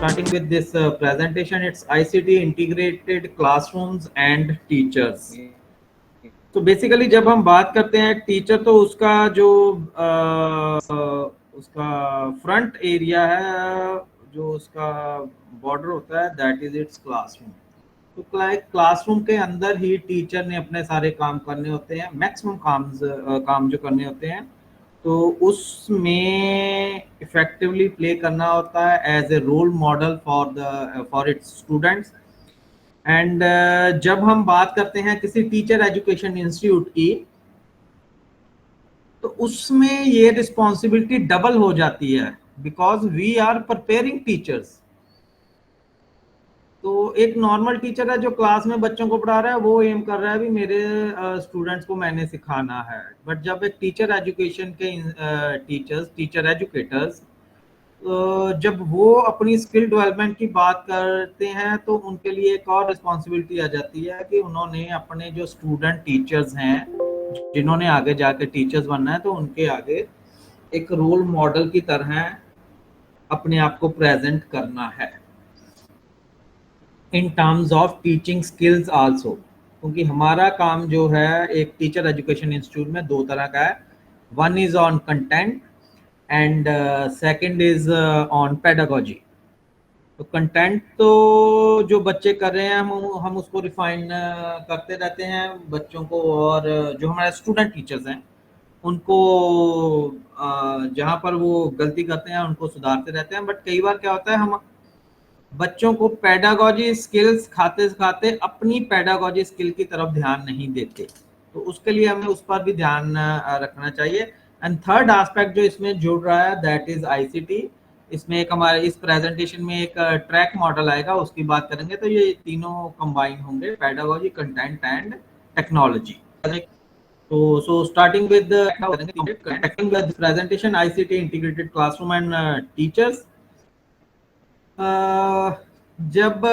starting with this presentation, it's ICT integrated classrooms and teachers. तो basically जब हम बात करते हैं टीचर, तो उसका जो उसका फ्रंट एरिया है, जो उसका बॉर्डर होता है, दैट इज इट्स क्लासरूम। तो क्लासरूम के अंदर ही टीचर ने अपने सारे काम करने होते हैं, मैक्सिमम काम जो करने होते हैं, तो उसमें इफेक्टिवली प्ले करना होता है as a role model for its students. And जब हम बात करते हैं किसी टीचर एजुकेशन इंस्टीट्यूट की, तो उसमें ये रिस्पॉन्सिबिलिटी डबल हो जाती है, because we are preparing teachers. तो एक नॉर्मल टीचर है जो क्लास में बच्चों को पढ़ा रहा है, वो एम कर रहा है भी मेरे स्टूडेंट्स को मैंने सिखाना है। बट जब एक टीचर एजुकेशन के टीचर एजुकेटर्स जब वो अपनी स्किल डेवलपमेंट की बात करते हैं, तो उनके लिए एक और रिस्पॉन्सिबिलिटी आ जाती है कि उन्होंने अपने जो स्टूडेंट टीचर्स हैं, जिन्होंने आगे जाके टीचर्स बनना है, तो उनके आगे एक रोल मॉडल की तरह अपने आप को प्रेजेंट करना है in terms of teaching skills also. क्योंकि हमारा काम जो है एक टीचर एजुकेशन इंस्टीट्यूट में दो तरह का है, one is on content and second is on pedagogy. तो कंटेंट तो जो बच्चे कर रहे हैं हम उसको रिफाइन करते रहते हैं बच्चों को, और जो हमारे स्टूडेंट टीचर्स हैं उनको जहाँ पर वो गलती करते हैं उनको सुधारते रहते हैं। बट कई बार क्या होता है, हम बच्चों को पेडागोजी स्किल्स खाते खाते अपनी पेडागोजी स्किल की तरफ ध्यान नहीं देते, तो उसके लिए हमें उस पर भी ध्यान रखना चाहिए। एंड थर्ड एस्पेक्ट जो इसमें जुड़ रहा है, दैट इज आईसीटी। इसमें एक हमारे इस प्रेजेंटेशन में एक ट्रैक मॉडल आएगा, उसकी बात करेंगे। तो ये तीनों कंबाइन होंगे, पेडागोजी, कंटेंट एंड टेक्नोलॉजी। तो starting with presentation, ICT integrated classroom and teachers. जब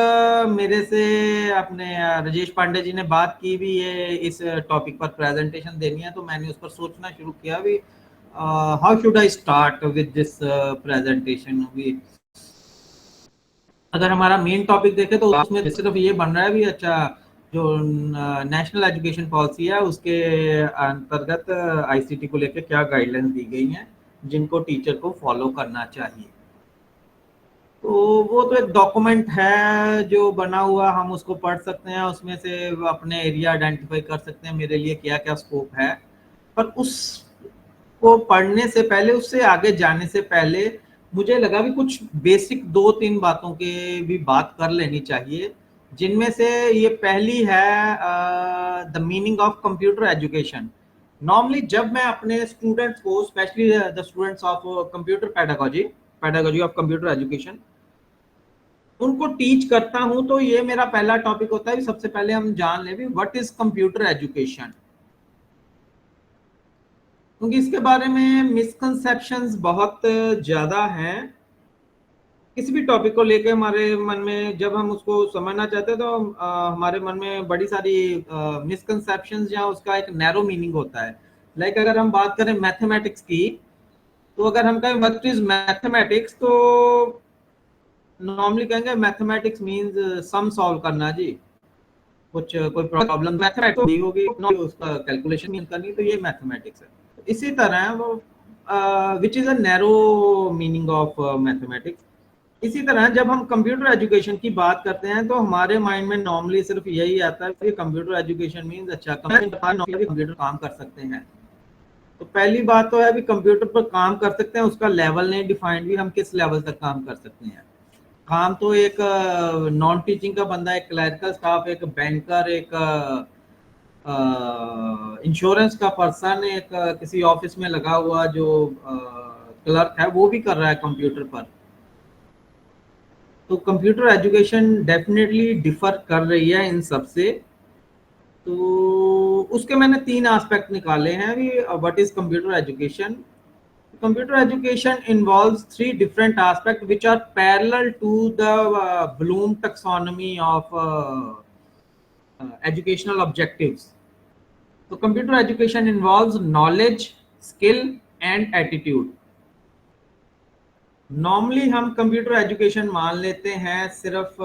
मेरे से अपने राजेश पांडे जी ने बात की भी ये इस टॉपिक पर प्रेजेंटेशन देनी है, तो मैंने उस पर सोचना शुरू किया भी how should I start with this presentation. भी अगर हमारा मेन टॉपिक देखे तो उसमें सिर्फ ये बन रहा है भी अच्छा, जो नेशनल एजुकेशन पॉलिसी है उसके अंतर्गत आईसीटी को लेकर क्या गाइडलाइंस दी गई हैं जिनको टीचर को फॉलो करना चाहिए। तो वो तो एक डॉक्यूमेंट है जो बना हुआ, हम उसको पढ़ सकते हैं, उसमें से अपने एरिया आइडेंटिफाई कर सकते हैं मेरे लिए क्या क्या स्कोप है। पर उसको पढ़ने से पहले, उससे आगे जाने से पहले मुझे लगा भी कुछ बेसिक 2-3 बातों के भी बात कर लेनी चाहिए, जिनमें से ये पहली है the meaning of computer education. Normally जब मैं अपने स्टूडेंट्स को, specially the students of computer pedagogy of computer education, उनको टीच करता हूं, तो ये मेरा पहला टॉपिक होता है। सबसे पहले हम जान लें भी व्हाट इज कंप्यूटर एजुकेशन, क्योंकि इसके बारे में मिसकंसेप्शंस बहुत ज्यादा हैं। किसी भी टॉपिक को लेकर हमारे मन में जब हम उसको समझना चाहते हैं, तो हमारे मन में बड़ी सारी मिसकंसेप्शंस या उसका एक नैरो मीनिंग होता है। लाइक अगर हम बात करें मैथमेटिक्स की, तो अगर हम कहें व्हाट इज मैथमेटिक्स, तो नॉर्मली कहेंगे मैथमेटिक्स मींस सम सॉल्व करना जी, कोई प्रॉब्लम मैथमेटिक्स दी होगी, उसका कैलकुलेशन मीन करनी, तो ये मैथमेटिक्स है। इसी तरह वो which is a narrow meaning of mathematics. इसी तरह जब हम कंप्यूटर एजुकेशन की बात करते हैं, तो हमारे माइंड में नॉर्मली सिर्फ यही आता है कि कंप्यूटर एजुकेशन मींस अच्छा कंप्यूटर काम कर सकते हैं। तो पहली बात तो है भी कंप्यूटर पर काम कर सकते हैं, उसका लेवल नहीं डिफाइंड भी, हम किस लेवल तक काम कर सकते हैं। काम तो एक नॉन टीचिंग का बंदा, एक क्लरिकल स्टाफ, एक बैंकर, एक इंश्योरेंस का पर्सन, एक किसी ऑफिस में लगा हुआ जो क्लर्क है, वो भी कर रहा है कंप्यूटर पर। तो कंप्यूटर एजुकेशन डेफिनेटली डिफर कर रही है इन सब से। तो उसके मैंने 3 एस्पेक्ट निकाले हैं भी, what is computer education. Computer education involves 3 different aspects which are parallel to the Bloom taxonomy of educational objectives. So computer education involves knowledge, skill and attitude. Normally हम कंप्यूटर एजुकेशन मान लेते हैं सिर्फ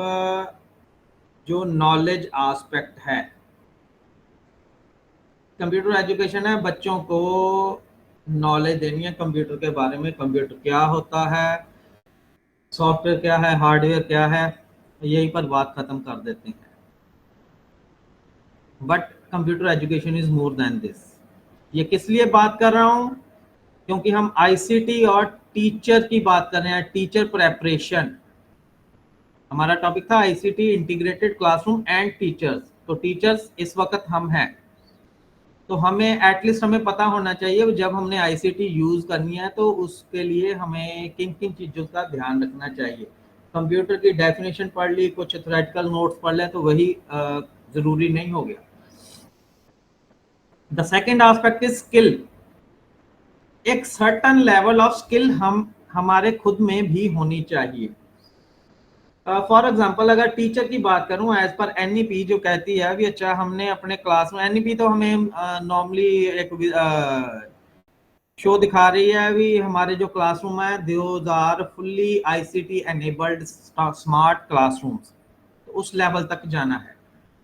जो knowledge aspect है। Computer education है बच्चों को नॉलेज देनी है कंप्यूटर के बारे में, कंप्यूटर क्या होता है, सॉफ्टवेयर क्या है, हार्डवेयर क्या है, यहीं पर बात खत्म कर देते हैं। But computer education is more than this. ये किस लिए बात कर रहा हूँ? क्योंकि हम आईसीटी और टीचर की बात कर रहे हैं, टीचर प्रेपरेशन। हमारा टॉपिक था ICT integrated classroom and teachers. तो टीचर्स इस वक्त हम हैं, तो हमें एटलीस्ट हमें पता होना चाहिए जब हमने आईसीटी यूज करनी है तो उसके लिए हमें किन किन चीज़ों का ध्यान रखना चाहिए। कंप्यूटर की डेफिनेशन पढ़ ली, कुछ थ्योरेटिकल नोट्स पढ़ लें तो वही जरूरी नहीं हो गया। The second aspect is skill. एक सर्टन लेवल ऑफ स्किल हमारे खुद में भी होनी चाहिए। फॉर एग्जाम्पल अगर टीचर की बात करूं, एज पर एनईपी जो कहती है अभी, अच्छा हमने अपने क्लास में, एनईपी तो हमें नॉर्मली एक शो दिखा रही है अभी, हमारे जो क्लासरूम है those are fully ICT enabled smart classrooms. तो उस लेवल तक जाना है।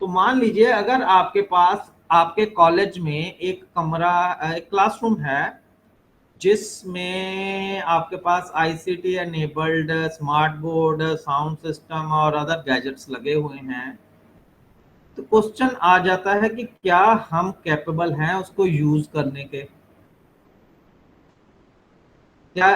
तो मान लीजिए अगर आपके पास आपके कॉलेज में एक कमरा, एक क्लासरूम है जिसमें आपके पास ICT enabled smart board, sound system और अदर गैजेट्स लगे हुए हैं, तो क्वेश्चन आ जाता है कि क्या हम कैपेबल हैं उसको यूज करने के? क्या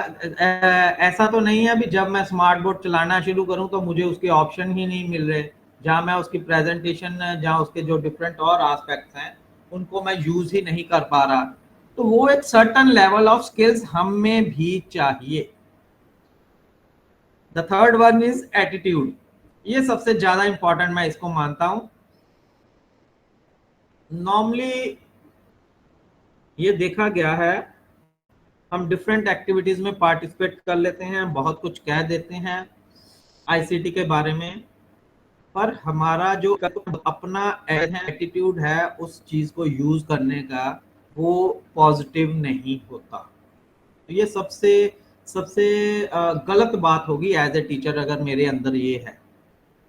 ऐसा तो नहीं है अभी जब मैं स्मार्ट बोर्ड चलाना शुरू करूं तो मुझे उसके ऑप्शन ही नहीं मिल रहे, जहां मैं उसकी प्रेजेंटेशन, जहां उसके जो डिफरेंट और एस्पेक्ट्स हैं उनको मैं यूज ही नहीं कर पा रहा। तो वो एक सर्टन लेवल ऑफ स्किल्स हम में भी चाहिए। The third one is attitude. ये सबसे ज्यादा इंपॉर्टेंट मैं इसको मानता हूं। नॉर्मली ये देखा गया है, हम डिफरेंट एक्टिविटीज में पार्टिसिपेट कर लेते हैं, बहुत कुछ कह देते हैं आईसीटी के बारे में, पर हमारा जो अपना एटीट्यूड है उस चीज को यूज करने का वो पॉजिटिव नहीं होता। तो ये सबसे सबसे गलत बात होगी एज ए टीचर अगर मेरे अंदर ये है।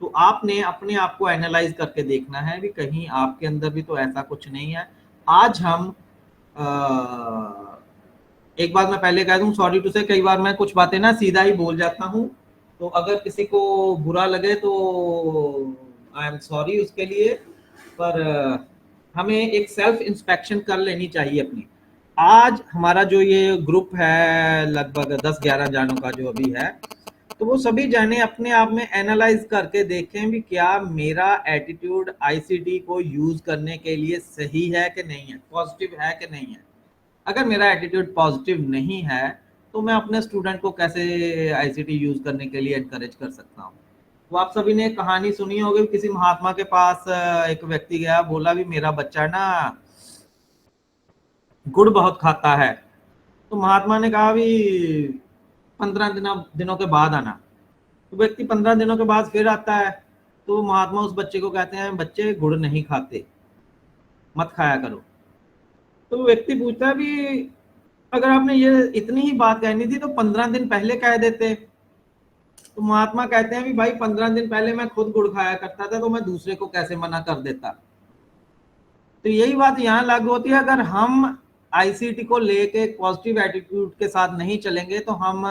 तो आपने अपने आप को एनालाइज करके देखना है भी कहीं आपके अंदर भी तो ऐसा कुछ नहीं है। आज हम एक बात मैं पहले कह दूं, सॉरी टू से, कई बार मैं कुछ बातें ना सीधा ही बोल जाता हूं, तो अगर किसी को बुरा लगे तो आई एम सॉरी उसके लिए। पर हमें एक सेल्फ इंस्पेक्शन कर लेनी चाहिए अपनी। आज हमारा जो ये ग्रुप है लगभग 10-11 जानों का जो अभी है, तो वो सभी जाने अपने आप में एनालाइज करके देखें भी क्या मेरा एटीट्यूड आईसीटी को यूज करने के लिए सही है कि नहीं है, पॉजिटिव है कि नहीं है। अगर मेरा एटीट्यूड पॉजिटिव नहीं है तो मैं अपने स्टूडेंट को कैसे आईसीटी यूज करने के लिए एनकरेज कर सकता हूँ? वो आप सभी ने कहानी सुनी होगी, किसी महात्मा के पास एक व्यक्ति गया, बोला भी मेरा बच्चा ना गुड़ बहुत खाता है। तो महात्मा ने कहा भी 15 दिनों के बाद आना। तो व्यक्ति 15 दिनों के बाद फिर आता है, तो महात्मा उस बच्चे को कहते हैं बच्चे गुड़ नहीं खाते, मत खाया करो। तो व्यक्ति पूछता है भी अगर आपने ये इतनी ही बात कहनी थी तो 15 दिन पहले कह देते। तो महात्मा कहते हैं भी भाई 15 दिन पहले मैं खुद गुड़ खाया करता था तो मैं दूसरे को कैसे मना कर देता। तो यही बात यहाँ लागू होती है, अगर हम आईसीटी को लेके पॉजिटिव एटीट्यूड के साथ नहीं चलेंगे तो हम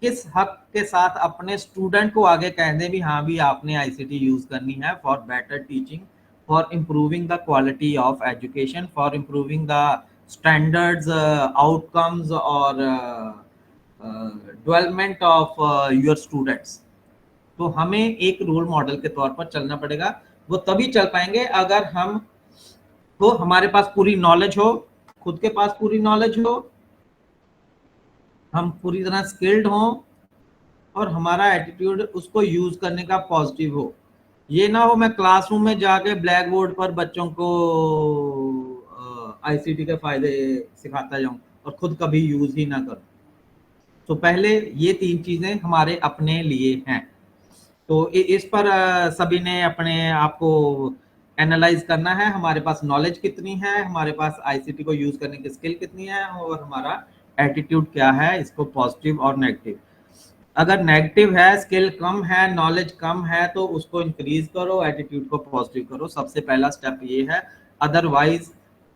किस हक के साथ अपने स्टूडेंट को आगे कह दें भी हाँ भी आपने आईसीटी यूज करनी है for better teaching, for improving the quality of education, for improving the standards, outcomes और डेवलपमेंट ऑफ योर स्टूडेंट्स। तो हमें एक रोल मॉडल के तौर पर चलना पड़ेगा। वो तभी चल पाएंगे अगर हम हो, हमारे पास पूरी नॉलेज हो, खुद के पास पूरी नॉलेज हो, हम पूरी तरह स्किल्ड हों और हमारा एटीट्यूड उसको यूज करने का पॉजिटिव हो। ये ना हो मैं क्लासरूम में जाके ब्लैक बोर्ड पर बच्चों को आईसीटी के फायदे सिखाता जाऊं और खुद कभी यूज ही ना करूं। तो पहले ये 3 चीजें हमारे अपने लिए हैं। तो इस पर सभी ने अपने आप को एनालाइज करना है, हमारे पास नॉलेज कितनी है, हमारे पास आईसीटी को यूज करने की स्किल कितनी है और हमारा एटीट्यूड क्या है, इसको पॉजिटिव और नेगेटिव। अगर नेगेटिव है, स्किल कम है, नॉलेज कम है, तो उसको इंक्रीज करो, एटीट्यूड को पॉजिटिव करो। सबसे पहला स्टेप ये है। अदरवाइज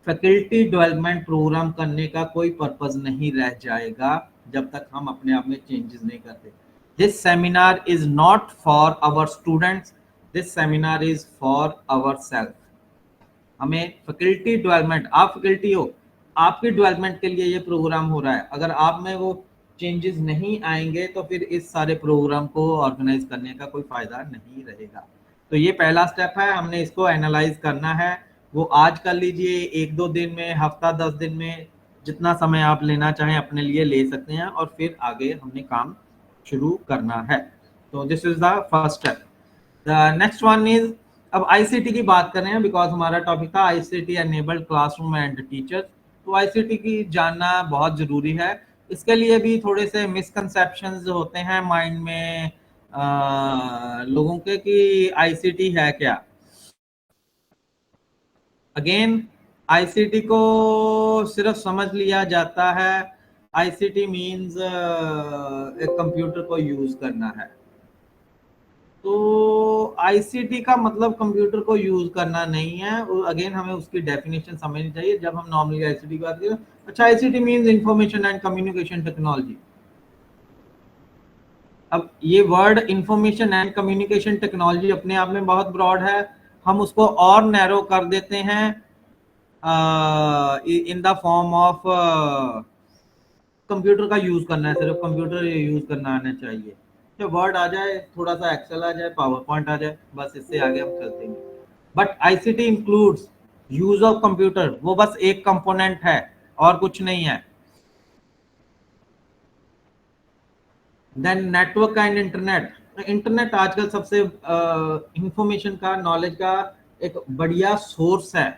फैकल्टी डेवलपमेंट प्रोग्राम करने का कोई पर्पज नहीं रह जाएगा जब तक हम अपने आप में चेंजेस नहीं करते। This seminar is not for our students, this seminar is for our self. हमें फैकल्टी डेवलपमेंट, आप फैकल्टी हो, आपकी डेवलपमेंट के लिए ये प्रोग्राम हो रहा है। अगर आप में वो चेंजेस नहीं आएंगे तो फिर इस सारे प्रोग्राम को ऑर्गेनाइज करने का कोई फायदा नहीं रहेगा। तो ये पहला स्टेप है, हमने इसको एनालाइज करना है। वो आज कर लीजिए, 1-2 दिन में, हफ्ता 10 दिन में, जितना समय आप लेना चाहें अपने लिए ले सकते हैं, और फिर आगे हमने काम शुरू करना है। तो this is the first step. The next one is, अब आईसीटी की बात कर रहे हैं बिकॉज हमारा टॉपिक था ICT enabled classroom and teachers. तो आईसीटी की जानना बहुत जरूरी है। इसके लिए भी थोड़े से मिसकंसेप्शंस होते हैं माइंड में लोगों के कि आईसीटी है क्या। अगेन, आईसीटी को सिर्फ समझ लिया जाता है, आईसीटी मींस एक कंप्यूटर को यूज करना है। तो आईसीटी का मतलब कंप्यूटर को यूज करना नहीं है। अगेन हमें उसकी डेफिनेशन समझनी चाहिए जब हम नॉर्मली आईसीटी की बात करें। अच्छा, ICT means information and communication technology. अब ये word information and communication technology अपने आप में बहुत ब्रॉड है, हम उसको और नैरो कर देते हैं in the form of computer का यूज करना है, सिर्फ कंप्यूटर यूज करना आना चाहिए। जो वर्ड आ जाए, थोड़ा सा एक्सेल आ जाए, पावर पॉइंट आ जाए, बस इससे आगे हम चलते हैं। But ICT includes use of computer, वो बस एक कंपोनेंट है और कुछ नहीं है। Then network and internet. Internet आजकल सबसे इंफॉर्मेशन का, नॉलेज का एक बढ़िया सोर्स है,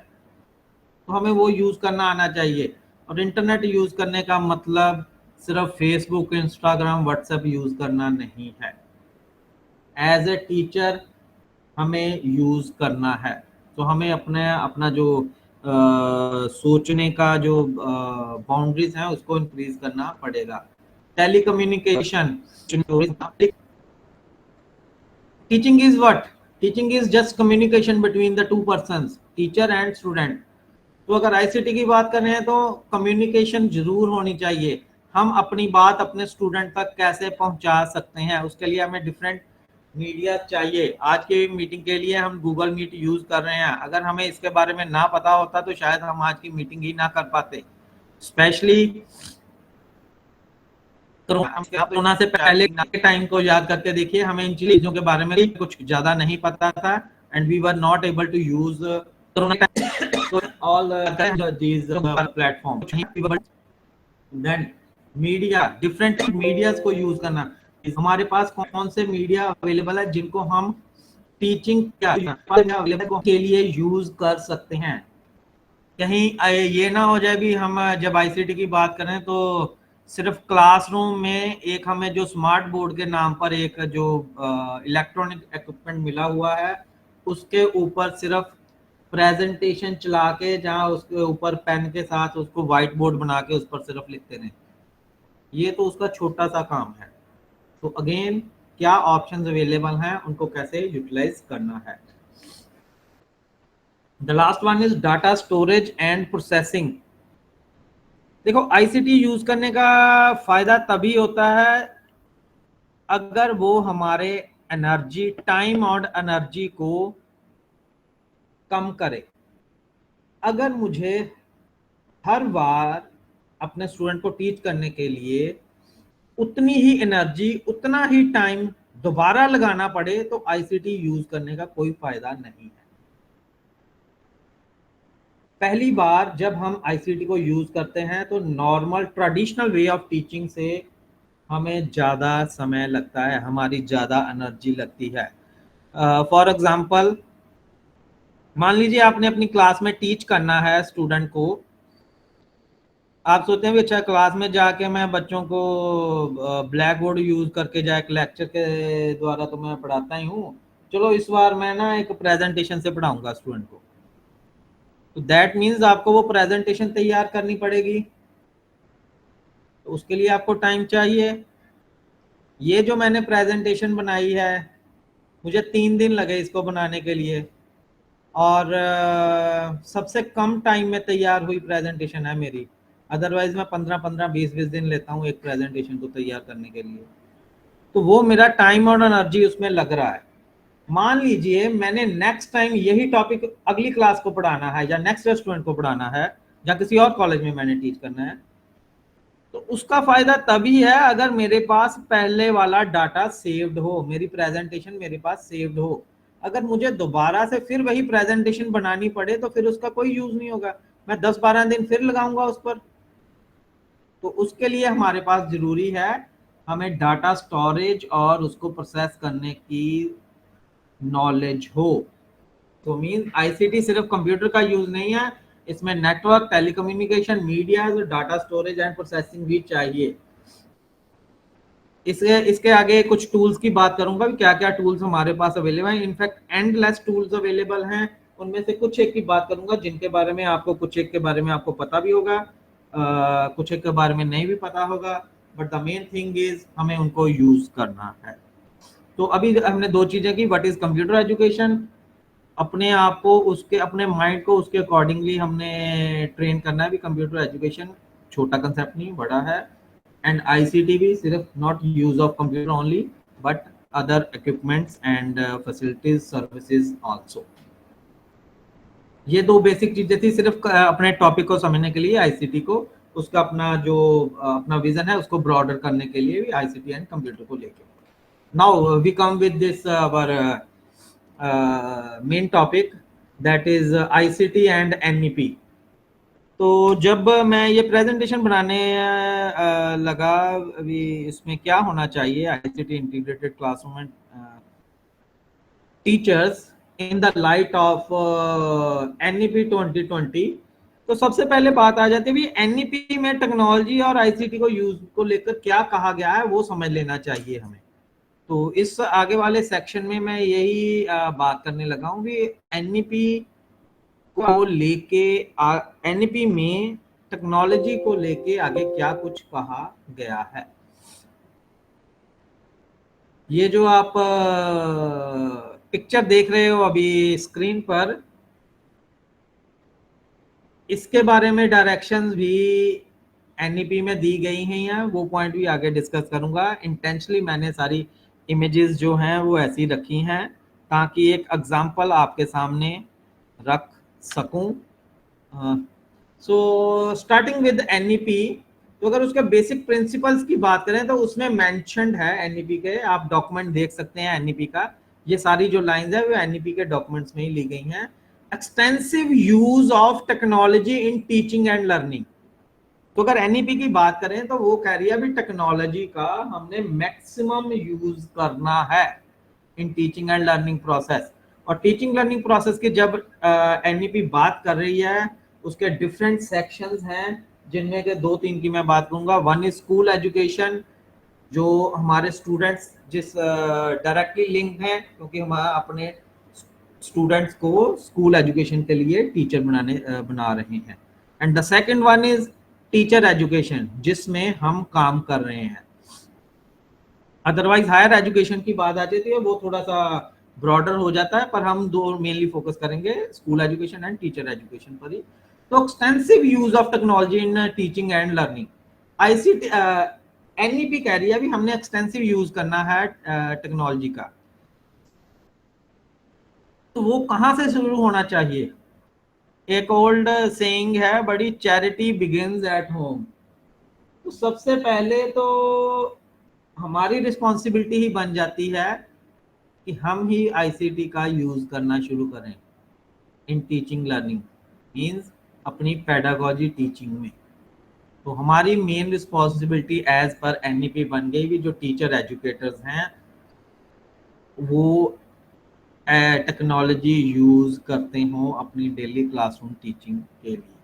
तो हमें वो यूज करना आना चाहिए। और इंटरनेट यूज करने का मतलब सिर्फ फेसबुक, इंस्टाग्राम, व्हाट्सएप यूज करना नहीं है। एज ए टीचर हमें यूज करना है। तो हमें अपना जो सोचने का जो बाउंड्रीज है उसको इंक्रीज करना पड़ेगा। Telecommunication. Teaching is what? Teaching is just communication between the two persons, teacher and student. तो अगर आईसीटी की बात कर रहे हैं तो कम्युनिकेशन जरूर होनी चाहिए। हम अपनी बात अपने स्टूडेंट तक कैसे पहुंचा सकते हैं, उसके लिए हमें डिफरेंट मीडिया चाहिए। आज की मीटिंग के लिए हम गूगल मीट यूज कर रहे हैं, अगर हमें इसके बारे में ना पता होता तो शायद हम आज की मीटिंग ही ना कर पाते। स्पेशली कोरोना से पहले के टाइम को याद करके देखिए, हमें इन चीजों के बारे में कुछ ज्यादा नहीं पता था, and we were not able to use corona all these platforms। Then media, different medias को यूज करना। हमारे पास कौन से मीडिया अवेलेबल है जिनको हम टीचिंग के लिए यूज कर सकते हैं। कहीं ये ना हो जाए भी हम जब आईसीटी की बात करें तो सिर्फ क्लासरूम में एक हमें जो स्मार्ट बोर्ड के नाम पर एक जो इलेक्ट्रॉनिक इक्विपमेंट मिला हुआ है उसके ऊपर सिर्फ प्रेजेंटेशन चला के, जहां उसके ऊपर पेन के साथ उसको व्हाइट बोर्ड बना के उस पर सिर्फ लिखते रहे, ये तो उसका छोटा सा काम है। तो अगेन, क्या ऑप्शंस अवेलेबल हैं, उनको कैसे यूटिलाइज करना है। The last one is data storage and processing. देखो, आईसीटी यूज करने का फायदा तभी होता है अगर वो हमारे एनर्जी, टाइम और एनर्जी को कम करे। अगर मुझे हर बार अपने स्टूडेंट को टीच करने के लिए उतनी ही एनर्जी, उतना ही टाइम दोबारा लगाना पड़े तो आईसीटी यूज करने का कोई फायदा नहीं है। पहली बार जब हम आईसीटी को यूज करते हैं तो normal traditional way of teaching से हमें ज़्यादा समय लगता है, हमारी ज़्यादा एनर्जी लगती है। फॉर एग्जांपल, मान लीजिए आपने अपनी क्लास में टीच करना है स्टूडेंट को। आप सोचते हैं अच्छा, क्लास में जाके मैं बच्चों को ब्लैक बोर्ड यूज करके जाए लेक्चर के द्वारा तो मैं पढ़ाता ही हूँ, चलो इस बार मैं ना एक प्रेजेंटेशन से पढ़ाऊंगा स्टूडेंट को। तो दैट मीन्स आपको वो प्रेजेंटेशन तैयार करनी पड़ेगी, तो उसके लिए आपको टाइम चाहिए। ये जो मैंने प्रेजेंटेशन बनाई है, मुझे 3 दिन लगे इसको बनाने के लिए, और सबसे कम टाइम में तैयार हुई प्रेजेंटेशन है मेरी। अदरवाइज मैं 15-15, 20-20 दिन लेता हूँ एक प्रेजेंटेशन को तैयार करने के लिए। तो वो मेरा टाइम और एनर्जी उसमें लग रहा है। मान लीजिए मैंने नेक्स्ट टाइम यही टॉपिक अगली क्लास को पढ़ाना है, या नेक्स्ट स्टूडेंट को पढ़ाना है, या किसी और कॉलेज में मैंने टीच करना है, तो उसका फायदा तभी है अगर मेरे पास पहले वाला डाटा सेव्ड हो, मेरी प्रेजेंटेशन मेरे पास सेव्ड हो। अगर मुझे दोबारा से फिर वही प्रेजेंटेशन बनानी पड़े तो फिर उसका कोई यूज नहीं होगा, मैं 10-12 दिन फिर लगाऊंगा उस पर। तो उसके लिए हमारे पास जरूरी है हमें डाटा स्टोरेज और उसको प्रोसेस करने की नॉलेज हो। तो मीन आईसीटी सिर्फ कंप्यूटर का यूज नहीं है, इसमें network, telecommunication, media, data storage and processing भी चाहिए। इसके आगे कुछ टूल्स की बात करूंगा, क्या क्या टूल्स हमारे पास अवेलेबल हैं। इनफैक्ट एंडलेस टूल्स अवेलेबल हैं, उनमें से कुछ एक की बात करूंगा जिनके बारे में आपको, कुछ एक के बारे में आपको पता भी होगा, कुछ एक के बारे में नहीं भी पता होगा, but the main thing is हमें उनको यूज करना है। तो अभी हमने दो चीजें की, व्हाट इज कंप्यूटर एजुकेशन, अपने आप को, उसके अपने माइंड को उसके अकॉर्डिंगली हमने ट्रेन करना है भी। कंप्यूटर एजुकेशन छोटा कंसेप्ट नहीं, बड़ा है। एंड आईसीटी भी सिर्फ not use of computer only, but other equipments and facilities, services also. ये दो बेसिक चीजें थी सिर्फ अपने टॉपिक को समझने के लिए, आईसीटी को, उसका अपना जो अपना विजन है उसको ब्रॉडर करने के लिए भी, आईसीटी एंड कंप्यूटर को लेके। Now we come with this our main topic, that is ICT and NEP. तो जब मैं ये प्रेजेंटेशन बनाने लगा, अभी इसमें क्या होना चाहिए, ICT integrated classroom and teachers in the light of NEP 2020। तो सबसे पहले बात आ जाती है एनईपी में टेक्नोलॉजी और आईसीटी को यूज को लेकर क्या कहा गया है, वो समझ लेना चाहिए हमें। तो इस आगे वाले सेक्शन में मैं यही बात करने लगा हूँ कि एनईपी को लेके, एनईपी में टेक्नोलॉजी को लेके आगे क्या कुछ कहा गया है। ये जो आप पिक्चर देख रहे हो अभी स्क्रीन पर, इसके बारे में डायरेक्शंस भी एनईपी में दी गई हैं, वो पॉइंट भी आगे डिस्कस करूंगा। इंटेंशनली मैंने सारी इमेजेस जो हैं वो ऐसी रखी हैं ताकि एक एग्जांपल आपके सामने रख सकूं। सो स्टार्टिंग विद एनईपी, तो अगर उसके बेसिक प्रिंसिपल्स की बात करें तो उसमें मेंशन्ड है एनईपी के, आप डॉक्यूमेंट देख सकते हैं एनईपी का, ये सारी जो लाइंस है वो एनईपी के डॉक्यूमेंट्स में ही ली गई हैं। Extensive use of technology in teaching and learning. तो अगर एनईपी की बात करें तो वो कह रही है भी टेक्नोलॉजी का हमने मैक्सिमम यूज करना है in teaching and learning process. और टीचिंग लर्निंग प्रोसेस की जब एनईपी बात कर रही है, उसके डिफरेंट सेक्शंस हैं जिनमें के 2-3 की मैं बात करूंगा। वन इज स्कूल एजुकेशन, जो हमारे स्टूडेंट्स जिस डायरेक्टली लिंक है, क्योंकि हम अपने स्टूडेंट्स को स्कूल एजुकेशन के लिए टीचर बना रहे हैं। And the second one is teacher education, जिसमें हम काम कर रहे हैं। अदरवाइज हायर एजुकेशन की बात आ जाती है, वो थोड़ा सा ब्रॉडर हो जाता है, पर हम दो मेनली फोकस करेंगे, school education and teacher education पर ही। तो extensive use of technology in teaching and learning, ICT NEP कह रही है भी हमने एक्सटेंसिव यूज करना है टेक्नोलॉजी का। तो वो कहाँ से शुरू होना चाहिए? एक ओल्ड सेइंग है, बड़ी चैरिटी बिगिंस एट होम। तो सबसे पहले तो हमारी रिस्पॉन्सिबिलिटी ही बन जाती है कि हम ही आईसीटी का यूज करना शुरू करें इन टीचिंग लर्निंग, मींस अपनी पेडागोजी टेचिंग में। तो हमारी main responsibility as per NEP बन गई भी, जो टीचर एजुकेटर्स हैं वो टेक्नोलॉजी यूज करते हो अपनी डेली क्लासरूम टीचिंग के लिए।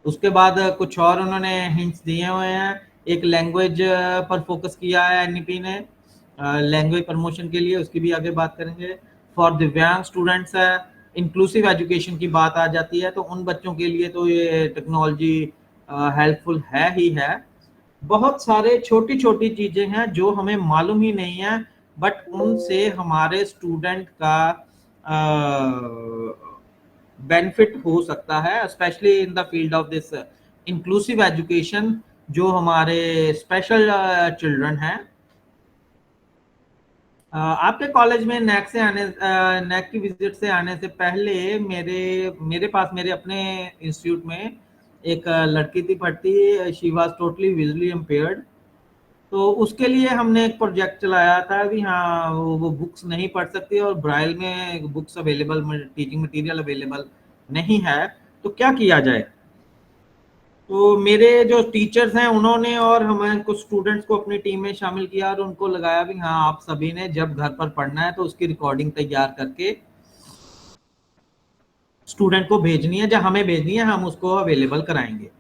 उसके बाद कुछ और उन्होंने हिंट्स दिए हुए हैं। एक लैंग्वेज पर फोकस किया है एनईपी ने, लैंग्वेज प्रमोशन के लिए, उसकी भी आगे बात करेंगे। फॉर दिव्यांग स्टूडेंट्स है, इंक्लूसिव एजुकेशन की बात आ जाती है, तो उन बच्चों के लिए तो ये टेक्नोलॉजी हेल्पफुल है ही है। बहुत सारे छोटी छोटी चीजें हैं जो हमें मालूम ही नहीं है, बट उनसे हमारे स्टूडेंट का बेनिफिट हो सकता है, specially in the field of this inclusive education, जो हमारे स्पेशल चिल्ड्रन हैं। आपके कॉलेज में नैक से आने नैक की विजिट से आने से पहले मेरे मेरे पास मेरे अपने इंस्टीट्यूट में एक लड़की थी पढ़ती, she was totally visually impaired. तो उसके लिए हमने एक प्रोजेक्ट चलाया था कि हाँ वो बुक्स नहीं पढ़ सकती और ब्राइल में books available, teaching material available नहीं है, तो क्या किया जाए। तो मेरे जो टीचर्स हैं उन्होंने और हमारे कुछ स्टूडेंट्स को अपनी टीम में शामिल किया और उनको लगाया भी हाँ आप सभी ने जब घर पर पढ़ना है तो उसकी रिकॉर्डिंग तैयार करके स्टूडेंट को भेजनी है, या हमें भेजनी है, हम उसको अवेलेबल कराएंगे।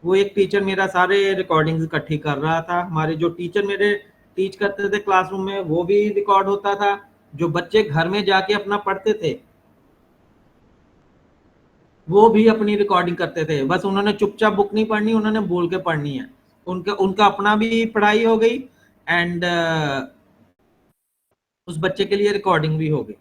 वो एक टीचर मेरा सारे रिकॉर्डिंग्स इकट्ठी कर रहा था, हमारे जो टीचर मेरे टीच करते थे क्लासरूम में वो भी रिकॉर्ड होता था, जो बच्चे घर में जाके अपना पढ़ते थे वो भी अपनी रिकॉर्डिंग करते थे। बस उन्होंने चुपचाप बुक नहीं पढ़नी, उन्होंने बोल के पढ़नी है। उनका उनका अपना भी पढ़ाई हो गई एंड उस बच्चे के लिए रिकॉर्डिंग भी हो गई।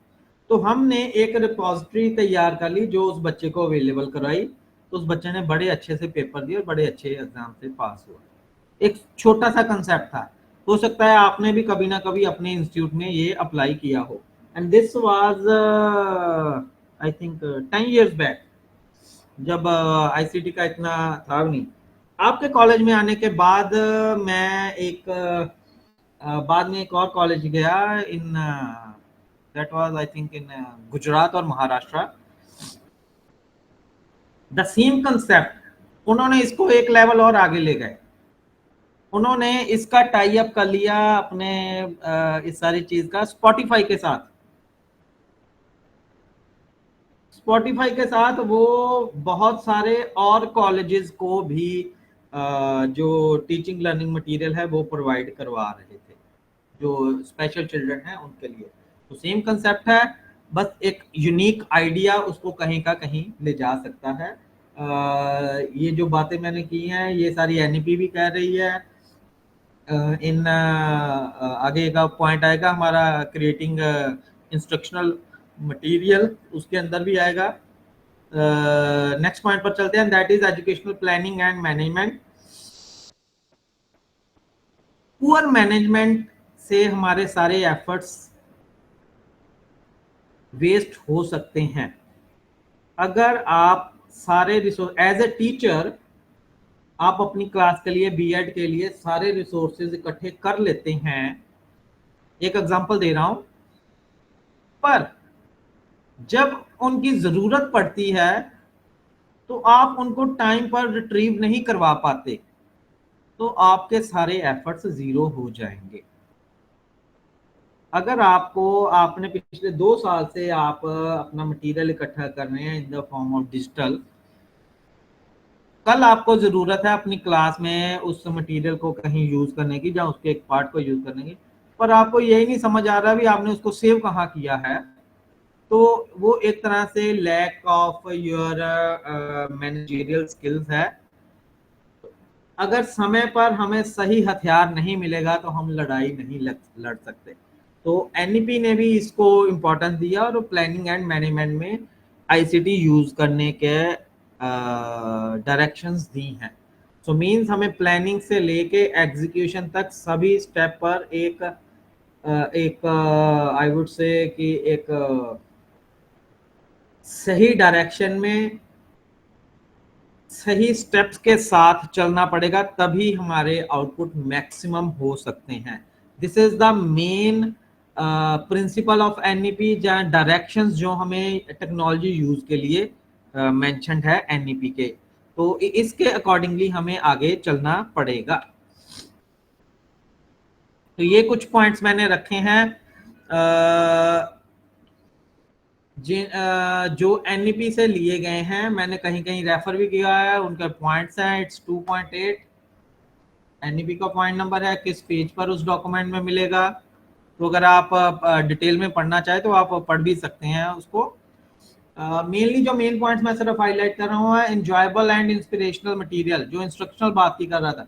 तो हमने एक रिपोजिटरी तैयार कर ली जो उस बच्चे को अवेलेबल कराई, तो उस बच्चे ने बड़े अच्छे से पेपर दिए और बड़े अच्छे एग्जाम से पास हुआ। एक छोटा सा कंसेप्ट था, हो सकता है आपने भी कभी ना कभी अपने इंस्टीट्यूट में ये अप्लाई किया हो। And this was I think 10 years back, जब आईसीटी का इतना था नहीं। आपके कॉलेज में आने के बाद मैं एक बाद में एक और कॉलेज गया in that was I think in Gujarat और महाराष्ट्र। द सेम कंसेप्ट उन्होंने इसको एक लेवल और आगे ले गए। उन्होंने इसका टाई अप कर लिया अपने इस सारी चीज का स्पॉटिफाई के साथ। स्पॉटिफाई के साथ वो बहुत सारे और कॉलेजेस को भी जो टीचिंग लर्निंग मटेरियल है वो प्रोवाइड करवा रहे थे, जो स्पेशल चिल्ड्रन हैं उनके लिए। तो सेम कंसेप्ट है, बस एक यूनिक आइडिया उसको कहीं का कहीं ले जा सकता है। ये जो बातें मैंने की हैं ये सारी एनईपी भी कह रही है। इन आगे का पॉइंट आएगा हमारा क्रिएटिंग इंस्ट्रक्शनल मटेरियल, उसके अंदर भी आएगा। नेक्स्ट पॉइंट पर चलते हैं, that is educational planning and management. Poor management से हमारे सारे एफर्ट्स वेस्ट हो सकते हैं। अगर आप सारे रिसोर्स एज ए टीचर आप अपनी क्लास के लिए बीएड के लिए सारे रिसोर्सेज इकट्ठे कर लेते हैं, एक एग्जांपल दे रहा हूं, पर जब उनकी जरूरत पड़ती है तो आप उनको टाइम पर रिट्रीव नहीं करवा पाते, तो आपके सारे एफर्ट्स जीरो हो जाएंगे। अगर आपने पिछले 2 साल से आप अपना मटेरियल इकट्ठा कर रहे हैं in the form of digital, कल आपको जरूरत है अपनी क्लास में उस मटेरियल को कहीं यूज करने की या उसके एक पार्ट को यूज करने की, पर आपको यही नहीं समझ आ रहा भी आपने उसको सेव कहाँ किया है, तो वो एक तरह से lack of your managerial skills है। अगर समय पर हमें सही हथियार नहीं मिलेगा तो हम लड़ाई नहीं लड़ सकते। तो एनईपी ने भी इसको इम्पोर्टेंस दिया और प्लानिंग एंड मैनेजमेंट में आईसीटी यूज करने के डायरेक्शंस दी हैं। सो मींस हमें प्लानिंग से लेके एग्जीक्यूशन तक सभी स्टेप पर एक आई वुड से कि एक सही डायरेक्शन में सही स्टेप्स के साथ चलना पड़ेगा, तभी हमारे आउटपुट मैक्सिमम हो सकते हैं। This is the main principle of NEP, जहाँ डायरेक्शंस जो हमें टेक्नोलॉजी यूज के लिए मेंशन्ड है एनईपी के, तो इसके अकॉर्डिंगली हमें आगे चलना पड़ेगा। तो ये कुछ पॉइंट्स मैंने रखे हैं जो एनईपी से लिए गए हैं, मैंने कहीं कहीं रेफर भी किया है, उनके पॉइंट्स हैं। इट्स 2.8 एनईपी का पॉइंट नंबर है, किस पेज पर उस डॉक्यूमेंट में मिलेगा। तो अगर आप डिटेल में पढ़ना चाहे तो आप पढ़ भी सकते हैं उसको। मेनली जो मेन पॉइंट्स मैं सिर्फ हाईलाइट कर रहा हूँ, एंजॉयबल एंड इंस्पिरेशनल मटेरियल, जो इंस्ट्रक्शनल बात की कर रहा था।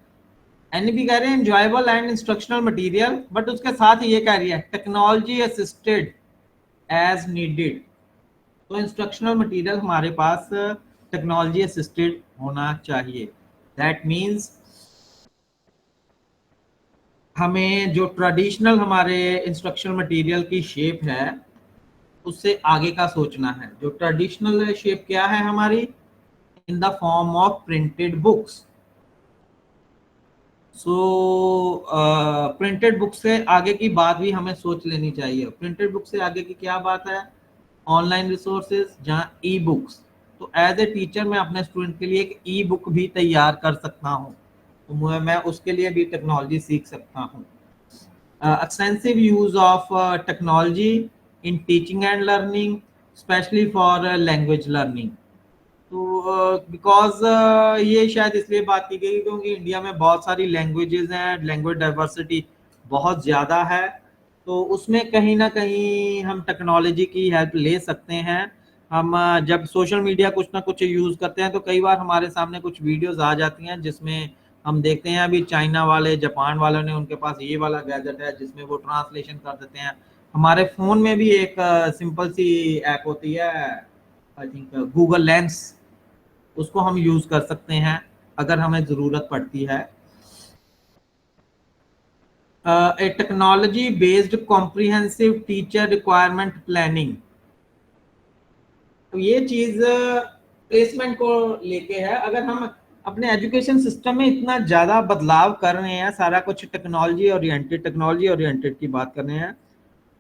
एनईपी कह रहे हैं enjoyable and instructional material, but उसके साथ ये कह रही है टेक्नोलॉजी असिस्टेड एज नीडेड। तो इंस्ट्रक्शनल मटेरियल हमारे पास टेक्नोलॉजी असिस्टेड होना चाहिए। दैट मीन्स हमें जो ट्रेडिशनल हमारे इंस्ट्रक्शनल मटेरियल की शेप है उससे आगे का सोचना है। जो ट्रेडिशनल शेप क्या है हमारी, in the form of printed books. So printed book से आगे की बात भी हमें सोच लेनी चाहिए। प्रिंटेड बुक से आगे की क्या बात है, ऑनलाइन रिसोर्सेज, जहाँ ई बुक्स। तो एज ए टीचर मैं अपने स्टूडेंट के लिए एक ई बुक भी तैयार कर सकता हूँ, तो मैं उसके लिए भी टेक्नोलॉजी सीख सकता हूँ। Extensive use of technology in teaching and learning, specially for language learning. तो बिकॉज ये शायद इसलिए बात की गई क्योंकि इंडिया में बहुत सारी लैंग्वेजेस हैं, लैंग्वेज डाइवर्सिटी बहुत ज़्यादा है, तो उसमें कहीं ना कहीं हम टेक्नोलॉजी की हेल्प ले सकते हैं। हम जब सोशल मीडिया कुछ ना कुछ यूज़ करते हैं तो कई बार हमारे सामने कुछ वीडियोस आ जाती हैं जिसमें हम देखते हैं अभी चाइना वाले, जापान वालों ने, उनके पास ये वाला गैजेट है जिसमें वो ट्रांसलेशन कर देते हैं। हमारे फ़ोन में भी एक सिंपल सी ऐप होती है, आई थिंक गूगल लेंस, उसको हम यूज कर सकते हैं अगर हमें जरूरत पड़ती है। A technology based comprehensive teacher requirement planning. तो ये चीज प्लेसमेंट को लेके है। अगर हम अपने एजुकेशन सिस्टम में इतना ज्यादा बदलाव कर रहे हैं, सारा कुछ टेक्नोलॉजी ओरिएंटेड की बात कर रहे हैं,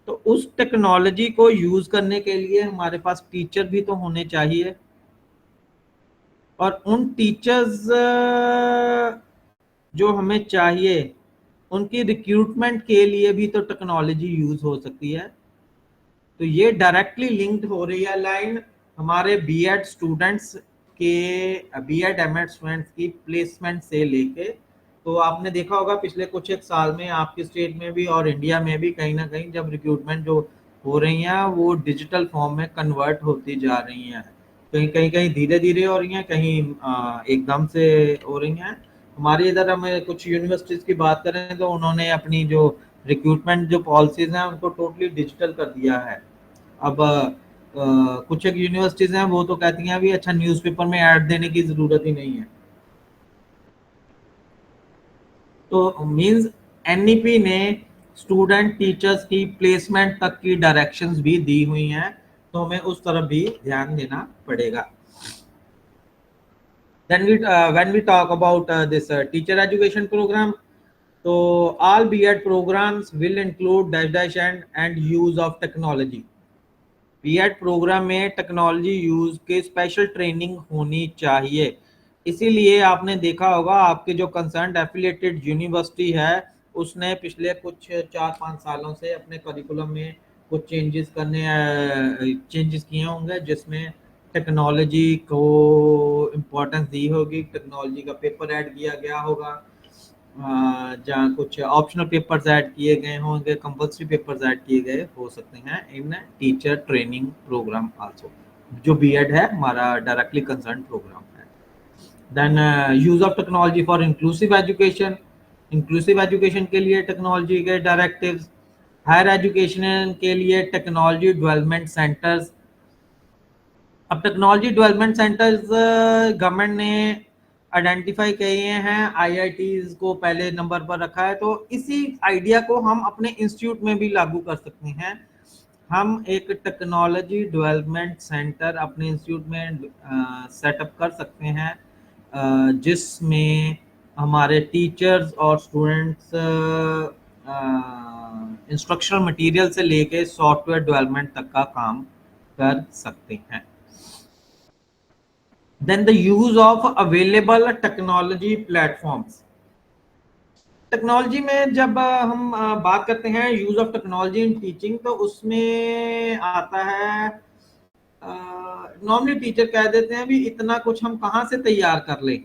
तो उस टेक्नोलॉजी को यूज करने के लिए हमारे पास टीचर भी तो होने चाहिए, और उन टीचर्स जो हमें चाहिए उनकी रिक्रूटमेंट के लिए भी तो टेक्नोलॉजी यूज हो सकती है। तो ये डायरेक्टली लिंक्ड हो रही है लाइन हमारे बीएड स्टूडेंट्स के, बीएड एमएड स्टूडेंट्स की प्लेसमेंट से लेके। तो आपने देखा होगा पिछले कुछ एक साल में आपके स्टेट में भी और इंडिया में भी कहीं ना कहीं जब रिक्रूटमेंट जो हो रही हैं वो डिजिटल फॉर्म में कन्वर्ट होती जा रही हैं। कहीं कहीं कहीं धीरे धीरे हो रही हैं, कहीं एकदम से हो रही हैं। हमारे इधर हमें कुछ यूनिवर्सिटीज की बात करें तो उन्होंने अपनी जो रिक्रूटमेंट जो पॉलिसीज हैं उनको टोटली डिजिटल कर दिया है। अब कुछ एक यूनिवर्सिटीज हैं वो तो कहती हैं अभी अच्छा न्यूज़पेपर में ऐड देने की जरूरत ही नहीं है। तो मींस एनईपी ने स्टूडेंट टीचर्स की प्लेसमेंट तक की डायरेक्शंस भी दी हुई हैं, तो हमें उस तरफ भी ध्यान देना पड़ेगा। Then when we talk about this teacher education program, so all B.Ed programs will include dash and use of technology. B.Ed program में टेक्नोलॉजी यूज के स्पेशल ट्रेनिंग होनी चाहिए। इसीलिए आपने देखा होगा आपके जो कंसर्न एफिलिएटेड यूनिवर्सिटी है उसने पिछले कुछ 4-5 सालों से अपने करिकुलम में कुछ चेंजेस किए होंगे जिसमें टेक्नोलॉजी को इम्पोर्टेंस दी होगी, टेक्नोलॉजी का पेपर ऐड किया गया होगा, जहाँ कुछ ऑप्शनल पेपर्स ऐड किए गए होंगे, कंपल्सरी पेपर्स ऐड किए गए हो सकते हैं in teacher training program also. जो बीएड है हमारा डायरेक्टली कंसर्न प्रोग्राम है। Then use of technology for inclusive education. Inclusive education के लिए टेक्नोलॉजी के डायरेक्टिव्स। हायर एजुकेशन के लिए टेक्नोलॉजी डेवलपमेंट सेंटर्स। अब टेक्नोलॉजी डेवलपमेंट सेंटर्स गवर्नमेंट ने आइडेंटिफाई किए हैं, आईआईटीज को पहले नंबर पर रखा है, तो इसी आइडिया को हम अपने इंस्टीट्यूट में भी लागू कर सकते हैं। हम एक टेक्नोलॉजी डेवलपमेंट सेंटर अपने इंस्टीट्यूट में सेटअप कर सकते हैं जिसमें हमारे टीचर्स और स्टूडेंट्स इंस्ट्रक्शनल मटेरियल से लेके सॉफ्टवेयर डेवलपमेंट तक का काम कर सकते हैं। Then the use of available technology platforms. Technology में जब हम बात करते हैं use of technology in teaching, तो उसमें आता है नॉर्मली टीचर कह देते हैं भी इतना कुछ हम कहाँ से तैयार कर लें।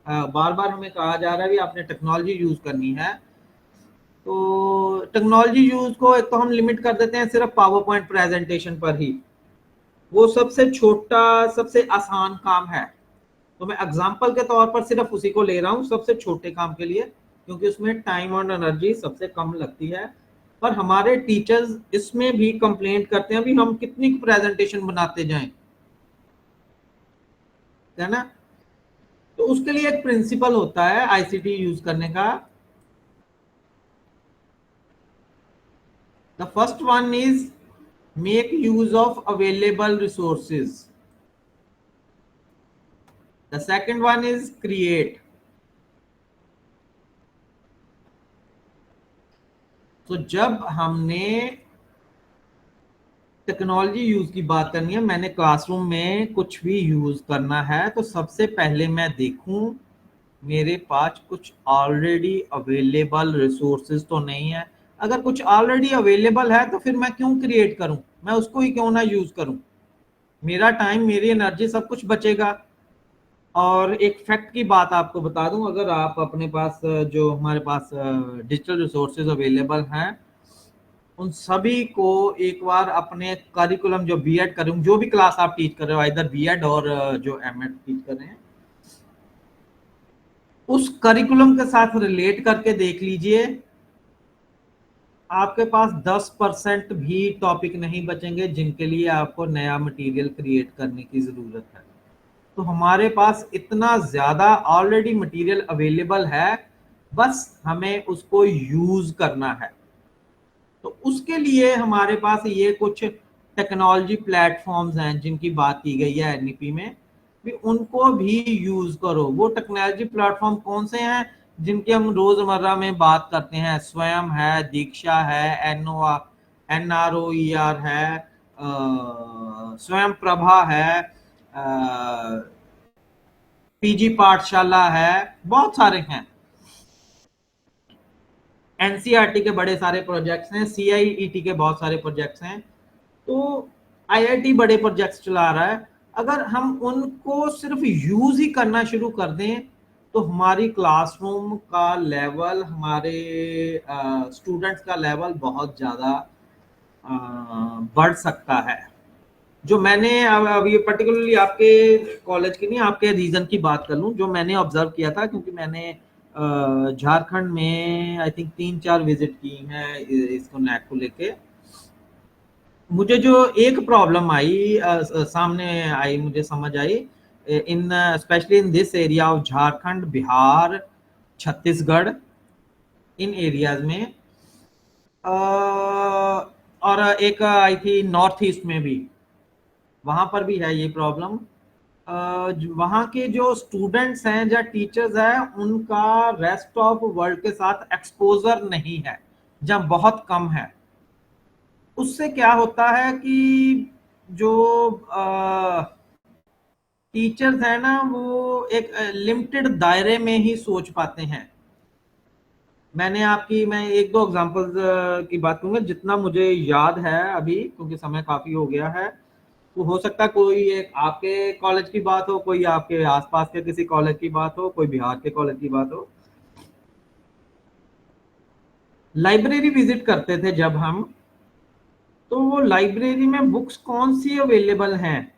बार बार हमें कहा जा रहा है भी आपने टेक्नोलॉजी यूज करनी है, तो टेक्नोलॉजी यूज को एक तो हम लिमिट कर देते हैं सिर्फ पावर पॉइंट प्रेजेंटेशन पर ही। वो सबसे छोटा सबसे आसान काम है, तो मैं एग्जाम्पल के तौर पर सिर्फ उसी को ले रहा हूँ सबसे छोटे काम के लिए। क्योंकि उसमें टाइम और एनर्जी सबसे कम लगती है। पर हमारे टीचर्स इसमें भी कंप्लेंट करते हैं भी हम कितनी प्रेजेंटेशन बनाते जाएं, है ना। तो उसके लिए एक प्रिंसिपल होता है आईसीटी यूज करने का। The first one is make use of available resources. The second one is create. तो जब हमने टेक्नोलॉजी यूज की बात करनी है, मैंने क्लासरूम में कुछ भी यूज करना है, तो सबसे पहले मैं देखूं मेरे पास कुछ ऑलरेडी अवेलेबल रिसोर्सेज तो नहीं है। अगर कुछ ऑलरेडी अवेलेबल है तो फिर मैं क्यों क्रिएट करूं, मैं उसको ही क्यों ना यूज करूं। मेरा टाइम, मेरी एनर्जी, सब कुछ बचेगा। और एक फैक्ट की बात आपको बता दूं, अगर आप अपने पास जो हमारे पास डिजिटल रिसोर्सेज अवेलेबल हैं, उन सभी को एक बार अपने करिकुलम, जो बीएड करूँ, जो भी क्लास आप टीच कर रहे हो, इधर बीएड और जो एमएड टीच कर रहे हैं, उस करिकुलम के साथ रिलेट करके देख लीजिए। आपके पास 10% भी टॉपिक नहीं बचेंगे जिनके लिए आपको नया मटेरियल क्रिएट करने की जरूरत है। तो हमारे पास इतना ज्यादा ऑलरेडी मटेरियल अवेलेबल है, बस हमें उसको यूज करना है। तो उसके लिए हमारे पास ये कुछ टेक्नोलॉजी प्लेटफॉर्म्स हैं जिनकी बात की गई है एनईपी में, भी उनको भी यूज करो। वो टेक्नोलॉजी प्लेटफॉर्म कौन से हैं जिनकी हम रोजमर्रा में बात करते हैं? स्वयं है, दीक्षा है, NROER है, स्वयं प्रभा है, पीजी पाठशाला है, बहुत सारे हैं। एनसीईआरटी के बड़े सारे प्रोजेक्ट्स हैं, सीआईईटी के बहुत सारे प्रोजेक्ट्स हैं, तो आईआईटी बड़े प्रोजेक्ट्स चला रहा है। अगर हम उनको सिर्फ यूज ही करना शुरू कर दें तो हमारी क्लासरूम का लेवल, हमारे स्टूडेंट्स का लेवल बहुत ज़्यादा बढ़ सकता है। जो मैंने अब ये पर्टिकुलरली आपके कॉलेज की नहीं, आपके रीजन की बात कर लूं, जो मैंने ऑब्जर्व किया था, क्योंकि मैंने झारखंड में आई थिंक 3-4 विजिट की हैं इसको, नैक को लेके। मुझे जो एक प्रॉब्लम आई, सामने आई, मुझे समझ आई, in specially in this area of Jharkhand, Bihar, Chhattisgarh, इन एरियाज में, और एक आई थी नॉर्थ ईस्ट में भी, वहां पर भी है ये प्रॉब्लम। वहाँ के जो स्टूडेंट्स हैं या टीचर्स हैं, उनका रेस्ट ऑफ वर्ल्ड के साथ एक्सपोजर नहीं है, जब बहुत कम है। उससे क्या होता है कि जो टीचर्स हैं ना, वो एक लिमिटेड दायरे में ही सोच पाते हैं। मैं एक दो एग्जांपल्स की बात करूंगा जितना मुझे याद है अभी, क्योंकि समय काफी हो गया है। तो हो सकता है कोई एक आपके कॉलेज की बात हो, कोई आपके आसपास के किसी कॉलेज की बात हो, कोई बिहार के कॉलेज की बात हो। लाइब्रेरी विजिट करते थे जब हम, तो वो लाइब्रेरी में बुक्स कौन सी अवेलेबल हैं?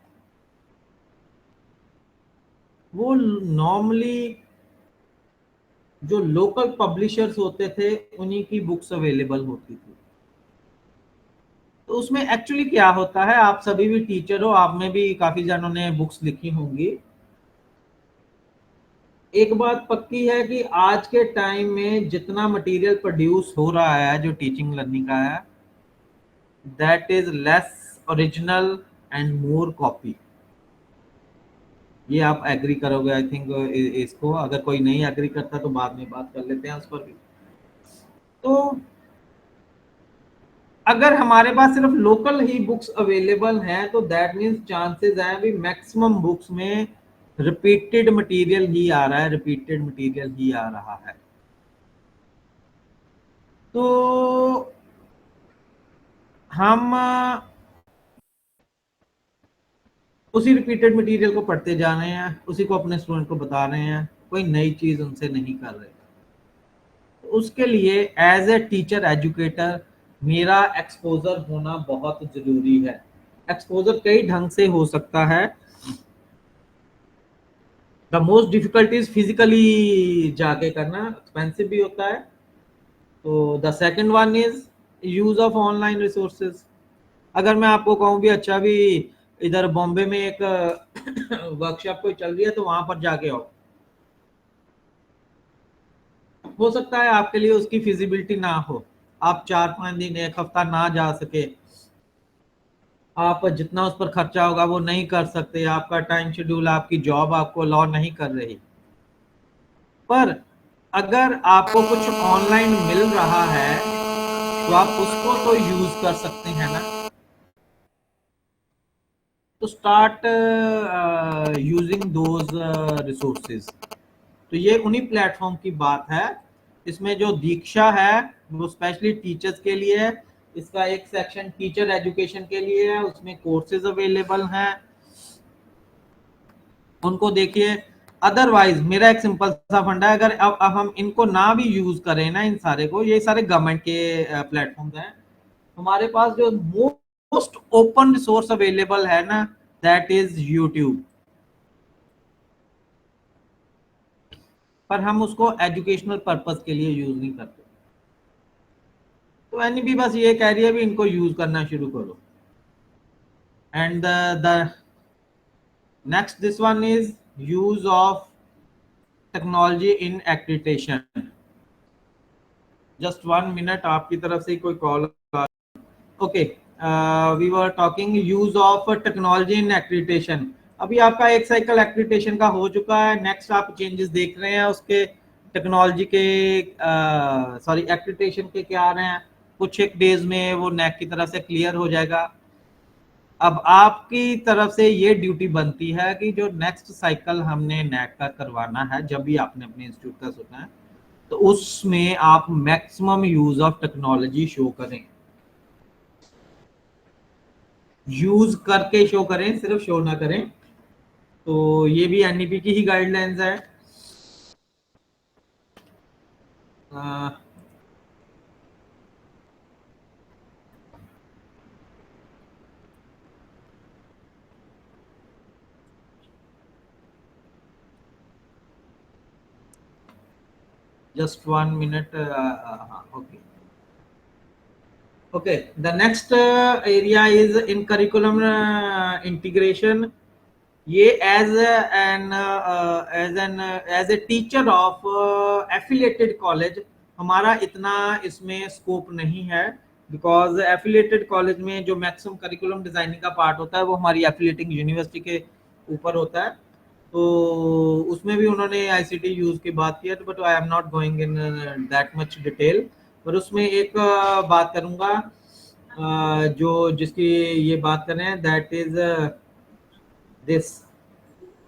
वो नॉर्मली जो लोकल पब्लिशर्स होते थे उन्हीं की बुक्स अवेलेबल होती थी। तो उसमें एक्चुअली क्या होता है, आप सभी भी टीचर हो, आप में भी काफी जनों ने बुक्स लिखी होंगी। एक बात पक्की है कि आज के टाइम में जितना मटेरियल प्रोड्यूस हो रहा है जो टीचिंग लर्निंग का है, that is less original and more copy. ये आप एग्री करोगे आई थिंक इसको। अगर कोई नहीं एग्री करता तो बाद में बात कर लेते हैं उस पर भी। तो अगर हमारे पास सिर्फ लोकल ही बुक्स अवेलेबल हैं, तो दैट मीन्स चांसेस हैं भी मैक्सिमम बुक्स में रिपीटेड मटेरियल ही आ रहा है, रिपीटेड मटेरियल ही आ रहा है। तो हम उसी रिपीटेड मटेरियल को पढ़ते जा रहे हैं, उसी को अपने स्टूडेंट को बता रहे हैं, कोई नई चीज उनसे नहीं कर रहे। तो उसके लिए एज ए टीचर एजुकेटर मेरा एक्सपोजर होना बहुत जरूरी है। एक्सपोजर कई ढंग से हो सकता है। The most difficult is physically जाके करना, एक्सपेंसिव भी होता है। तो the second one is use of online resources. अगर मैं आपको कहूँ भी अच्छा भी इधर बॉम्बे में एक वर्कशॉप कोई चल रही है तो वहां पर जाके आओ, हो सकता है आपके लिए उसकी फिजिबिलिटी ना हो, आप 4-5 दिन 1 हफ्ता ना जा सके, आप जितना उस पर खर्चा होगा वो नहीं कर सकते, आपका टाइम शेड्यूल, आपकी जॉब आपको अलाउ नहीं कर रही। पर अगर आपको कुछ ऑनलाइन मिल रहा है तो आप उसको तो यूज कर सकते हैं ना। तो स्टार्ट यूजिंग दोज रिसोर्सेज। तो ये उन्हीं प्लेटफॉर्म की बात है। इसमें जो दीक्षा है वो स्पेशली टीचर्स के लिए है, इसका एक सेक्शन टीचर एजुकेशन के लिए है, उसमें कोर्सेज अवेलेबल हैं, उनको देखिए। अदरवाइज मेरा एक सिंपल सा फंडा है, अगर अब हम इनको ना भी यूज करें ना, इन सारे को, ये सारे गवर्नमेंट के प्लेटफॉर्म्स हैं, हमारे पास जो मोस्ट ओपन रिसोर्स अवेलेबल है ना, दैट इज यूट्यूब। पर हम उसको एजुकेशनल पर्पस के लिए यूज नहीं करते। तो एनईपी बस ये कह रही है भी इनको यूज करना शुरू करो। And the next this one is use of technology in accreditation. Just 1 minute, आपकी तरफ से कोई call. Okay, we were talking use of technology in accreditation. अभी आपका एक साइकिल एक्रीडिटेशन का हो चुका है, नेक्स्ट आप चेंजेस देख रहे हैं उसके, टेक्नोलॉजी के सॉरी एक्रीडिटेशन के क्या आ रहे हैं। कुछ एक डेज में वो नेक की तरफ से क्लियर हो जाएगा। अब आपकी तरफ से ये ड्यूटी बनती है कि जो नेक्स्ट साइकिल हमने नेक का करवाना है, जब भी आपने अपने इंस्टीट्यूट का सोचा है, तो उसमें आप maximum use of technology show करें, यूज करके शो करें, सिर्फ शो ना करें। तो ये भी एनईपी की ही गाइडलाइंस है। Just 1 minute. Okay okay, the next area is in curriculum integration. ये as a teacher of affiliated college हमारा इतना इसमें स्कोप नहीं है, बिकॉज एफिलिएटेड कॉलेज में जो मैक्सिमम करिकुलम डिजाइनिंग का पार्ट होता है वो हमारी एफिलिएटिंग यूनिवर्सिटी के ऊपर होता है। तो उसमें भी उन्होंने आईसीटी यूज की बात की है, but I am not going in that much detail. पर उसमें एक बात करूंगा, जो जिसकी ये बात करें, that is this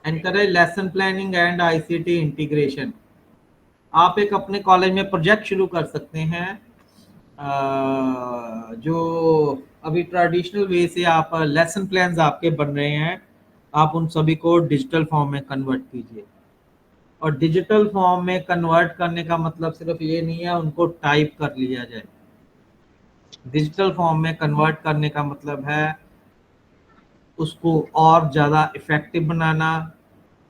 encourage lesson planning and ICT integration. आप एक अपने कॉलेज में प्रोजेक्ट शुरू कर सकते हैं, जो अभी ट्रेडिशनल वे से आप लेसन प्लान्स आपके बन रहे हैं, आप उन सभी को डिजिटल फॉर्म में कन्वर्ट कीजिए। और डिजिटल फॉर्म में कन्वर्ट करने का मतलब सिर्फ ये नहीं है उनको टाइप कर लिया जाए। डिजिटल फॉर्म में कन्वर्ट करने का मतलब है उसको और ज़्यादा इफेक्टिव बनाना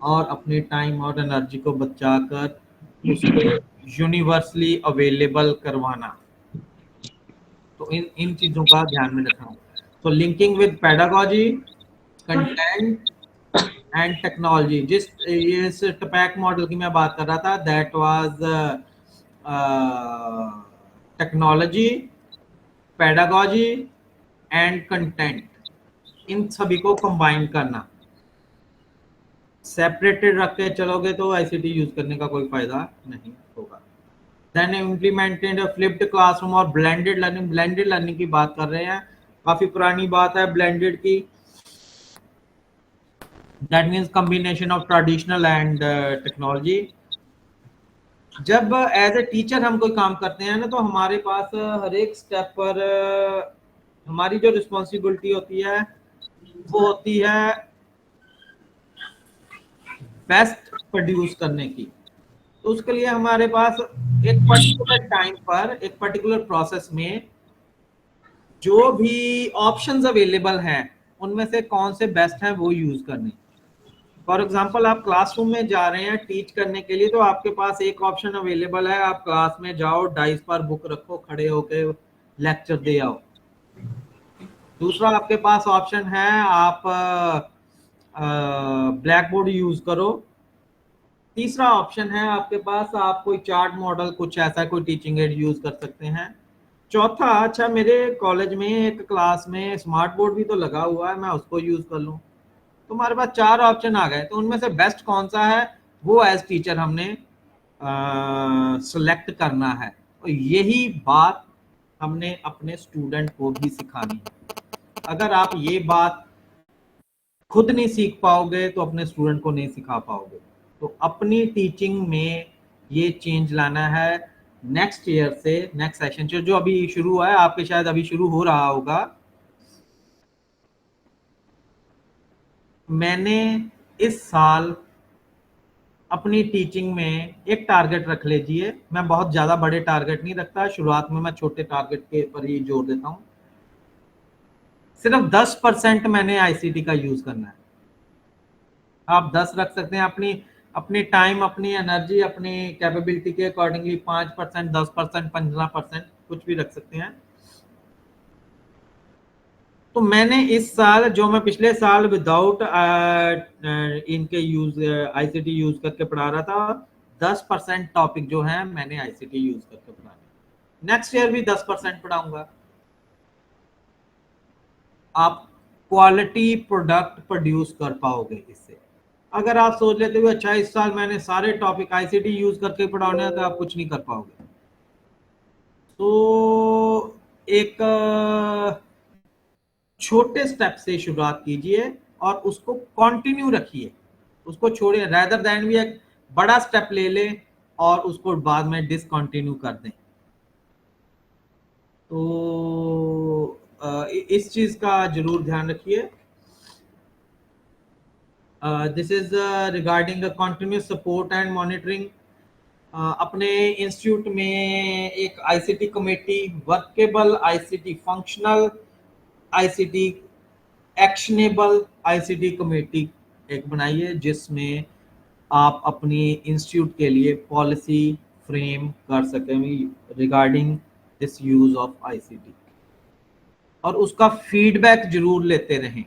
और अपनी टाइम और एनर्जी को बचाकर उसको यूनिवर्सली अवेलेबल करवाना। तो इन इन चीज़ों का ध्यान में रखना। तो linking with pedagogy, content and technology. जिस इस टपैक मॉडल की मैं बात कर रहा था, that was technology, pedagogy and content, इन सभी को कंबाइन करना। सेपरेटेड रख के चलोगे तो आईसीटी यूज करने का कोई फायदा नहीं होगा। देन इम्प्लीमेंटेड फ्लिप्ड क्लासरूम और ब्लेंडेड लर्निंग। ब्लेंडेड लर्निंग की बात कर रहे हैं, काफी पुरानी बात है ब्लेंडेड की। That means combination of traditional and technology. जब एज ए टीचर हम कोई काम करते हैं ना, तो हमारे पास हर एक स्टेप पर हमारी जो रिस्पॉन्सिबिलिटी होती है वो होती है बेस्ट प्रोड्यूस करने की। तो उसके लिए हमारे पास एक पर्टिकुलर टाइम पर, एक पर्टिकुलर प्रोसेस में जो भी ऑप्शंस अवेलेबल हैं उनमें से कौन से बेस्ट हैं वो यूज करने। फॉर एग्जाम्पल आप क्लासरूम में जा रहे हैं टीच करने के लिए, तो आपके पास एक ऑप्शन अवेलेबल है, आप क्लास में जाओ, डाइस पर बुक रखो, खड़े होके लेक्चर दे आओ। दूसरा आपके पास ऑप्शन है, आप ब्लैक बोर्ड यूज करो। तीसरा ऑप्शन है आपके पास, आप कोई चार्ट मॉडल कुछ ऐसा कोई टीचिंग एड यूज कर सकते हैं। चौथा, अच्छा मेरे कॉलेज में एक क्लास में स्मार्ट बोर्ड भी तो लगा हुआ है, मैं उसको यूज कर लूं। तो हमारे पास चार ऑप्शन आ गए, तो उनमें से बेस्ट कौन सा है वो एज टीचर हमने सेलेक्ट करना है। और यही बात हमने अपने स्टूडेंट को भी सिखानी है। अगर आप ये बात खुद नहीं सीख पाओगे तो अपने स्टूडेंट को नहीं सिखा पाओगे। तो अपनी टीचिंग में ये चेंज लाना है। नेक्स्ट ईयर से, नेक्स्ट सेशन से जो अभी शुरू हुआ है, आपके शायद अभी शुरू हो रहा होगा, मैंने इस साल अपनी टीचिंग में एक टारगेट रख लीजिए। मैं बहुत ज्यादा बड़े टारगेट नहीं रखता, शुरुआत में मैं छोटे टारगेट के पर ही जोर देता हूं। सिर्फ 10% मैंने आईसीटी का यूज करना है। आप 10 रख सकते हैं, अपनी अपनी टाइम, अपनी एनर्जी, अपनी कैपेबिलिटी के अकॉर्डिंगली 5%, 10%, 15%, कुछ भी रख सकते हैं। तो मैंने इस साल, जो मैं पिछले साल विदाउट इनके यूज आईसीटी यूज करके पढ़ा रहा था, 10% टॉपिक जो है मैंने आईसीटी यूज करके पढ़ाना। नेक्स्ट ईयर भी 10% पढ़ाऊंगा। आप क्वालिटी प्रोडक्ट प्रोड्यूस कर पाओगे इससे। अगर आप सोच लेते हो अच्छा इस साल मैंने सारे टॉपिक आईसीटी यूज करके पढ़ाने हैं, तो आप कुछ नहीं कर पाओगे। तो एक छोटे स्टेप से शुरुआत कीजिए और उसको कंटिन्यू रखिए, उसको छोड़िए, रेदर देन भी एक बड़ा स्टेप ले लें और उसको बाद में डिसकंटिन्यू कर दें। तो इस चीज का जरूर ध्यान रखिए। This is regarding continuous support and monitoring. अपने इंस्टीट्यूट में एक ICT committee, workable ICT, functional ICT, actionable ICT committee एक बनाइए, जिसमें आप अपनी इंस्टीट्यूट के लिए पॉलिसी फ्रेम कर सकें regarding this use of ICT, और उसका फीडबैक जरूर लेते रहें।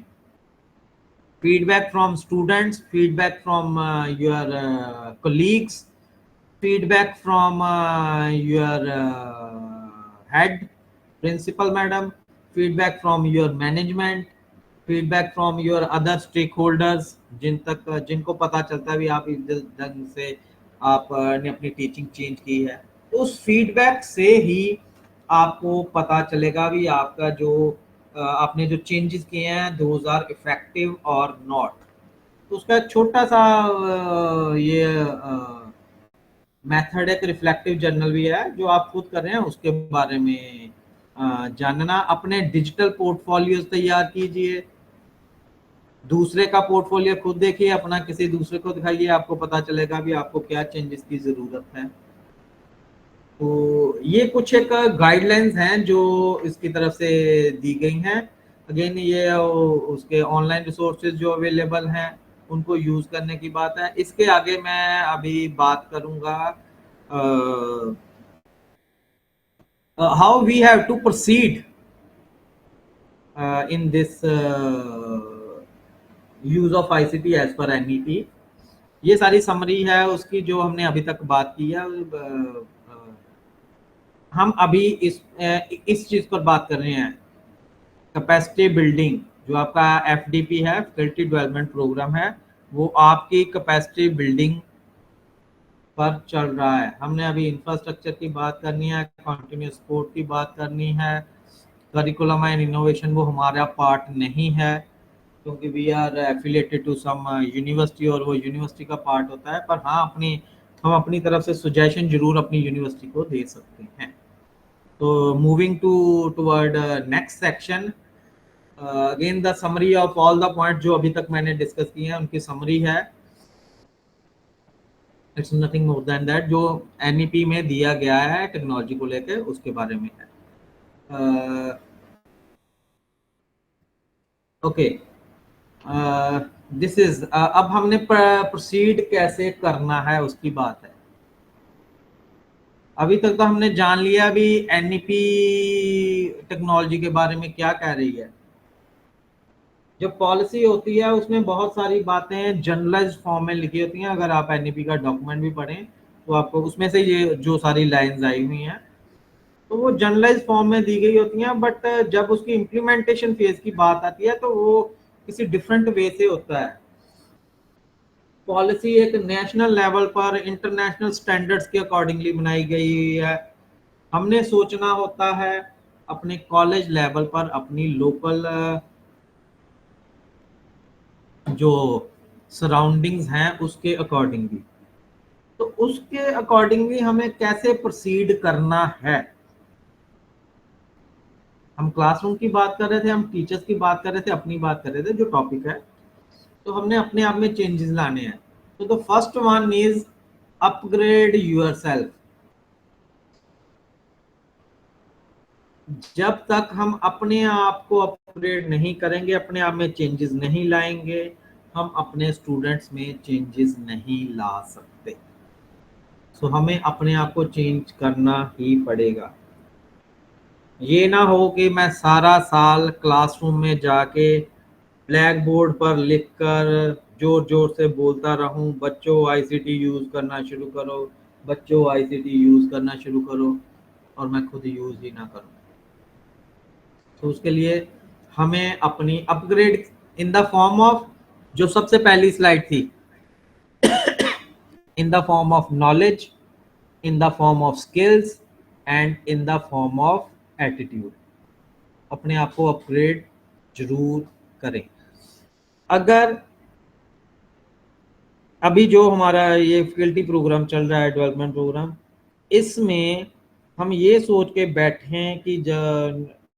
Feedback from students, feedback from your colleagues, feedback from your head, principal madam, feedback from your management, feedback from your other stakeholders, जिनको पता चलता है भी आप इस ढंग से आपने अपनी टीचिंग चेंज की है। उस फीडबैक से ही आपको पता चलेगा भी आपका जो आपने जो चेंजेस किए हैं दोज आर इफेक्टिव और नॉट। तो उसका एक छोटा सा ये मेथड, एक रिफ्लेक्टिव जर्नल भी है जो आप खुद कर रहे हैं, उसके बारे में जानना। अपने डिजिटल पोर्टफोलियोज तैयार कीजिए, दूसरे का पोर्टफोलियो खुद देखिए, अपना किसी दूसरे को दिखाइए, आपको पता चलेगा भी आपको क्या चेंजेस की जरूरत है। तो ये कुछ एक गाइडलाइंस हैं जो इसकी तरफ से दी गई हैं। अगेन ये उसके ऑनलाइन रिसोर्सेज जो अवेलेबल हैं उनको यूज करने की बात है। इसके आगे मैं अभी बात करूंगा how we have to proceed in this use of ICT as per NEP। ये सारी समरी है उसकी जो हमने अभी तक बात की है। हम अभी इस चीज पर बात कर रहे हैं, कैपेसिटी बिल्डिंग। जो आपका FDP है, फैकल्टी डेवलपमेंट प्रोग्राम है, वो आपकी कैपेसिटी बिल्डिंग पर चल रहा है। हमने अभी इंफ्रास्ट्रक्चर की बात करनी है, कंटिन्यूस सपोर्ट की बात करनी है। करिकुलम एंड इनोवेशन वो हमारा पार्ट नहीं है, क्योंकि we are affiliated to some university और वो यूनिवर्सिटी का पार्ट होता है। पर हाँ, हम अपनी तरफ से सुजेशन जरूर अपनी यूनिवर्सिटी को दे सकते हैं। तो moving toward next section, again the summary of all the point जो अभी तक मैंने डिस्कस किए हैं उनकी समरी है। It's nothing more than that, जो NEP में दिया गया है टेक्नोलॉजी को लेकर उसके बारे में है। ओके, दिस इज अब हमने प्रोसीड कैसे करना है उसकी बात है। अभी तक तो हमने जान लिया भी एनईपी टेक्नोलॉजी के बारे में क्या कह रही है। जो पॉलिसी होती है उसमें बहुत सारी बातें जनरलाइज्ड फॉर्म में लिखी होती हैं। अगर आप एनईपी का डॉक्यूमेंट भी पढ़ें तो आपको उसमें से ये जो सारी लाइंस आई हुई हैं तो वो जनरलाइज फॉर्म में दी गई होती हैं, बट जब उसकी इम्प्लीमेंटेशन फेज की बात आती है तो वो किसी डिफरेंट वे से होता है। पॉलिसी एक नेशनल लेवल पर इंटरनेशनल स्टैंडर्ड्स के अकॉर्डिंगली बनाई गई है। हमने सोचना होता है अपने कॉलेज लेवल पर अपनी लोकल जो सराउंडिंग्स हैं उसके अकॉर्डिंगली। तो उसके अकॉर्डिंगली हमें कैसे प्रोसीड करना है। हम क्लासरूम की बात कर रहे थे, हम टीचर्स की बात कर रहे थे, अपनी बात कर रहे थे जो टॉपिक है। तो हमने अपने आप में चेंजेस लाने हैं। तो the first one is upgrade yourself. जब तक हम अपने आप को अपग्रेड नहीं करेंगे, अपने आप में चेंजेस नहीं लाएंगे, हम अपने स्टूडेंट्स में चेंजेस नहीं ला सकते। सो हमें अपने आप को चेंज करना ही पड़ेगा। ये ना हो कि मैं सारा साल क्लासरूम में जाके ब्लैक बोर्ड पर लिखकर जोर जोर से बोलता रहूं, बच्चों आईसीटी यूज करना शुरू करो, बच्चों आईसीटी यूज करना शुरू करो, और मैं खुद यूज ही ना करूं। तो उसके लिए हमें अपनी upgrade in the form of, जो सबसे पहली स्लाइड थी, in the form of knowledge, in the form of skills and in the form of attitude. अपने आप को अपग्रेड जरूर करें। अगर अभी जो हमारा ये फैकल्टी प्रोग्राम चल रहा है, डेवलपमेंट प्रोग्राम, इसमें हम ये सोच के बैठे हैं कि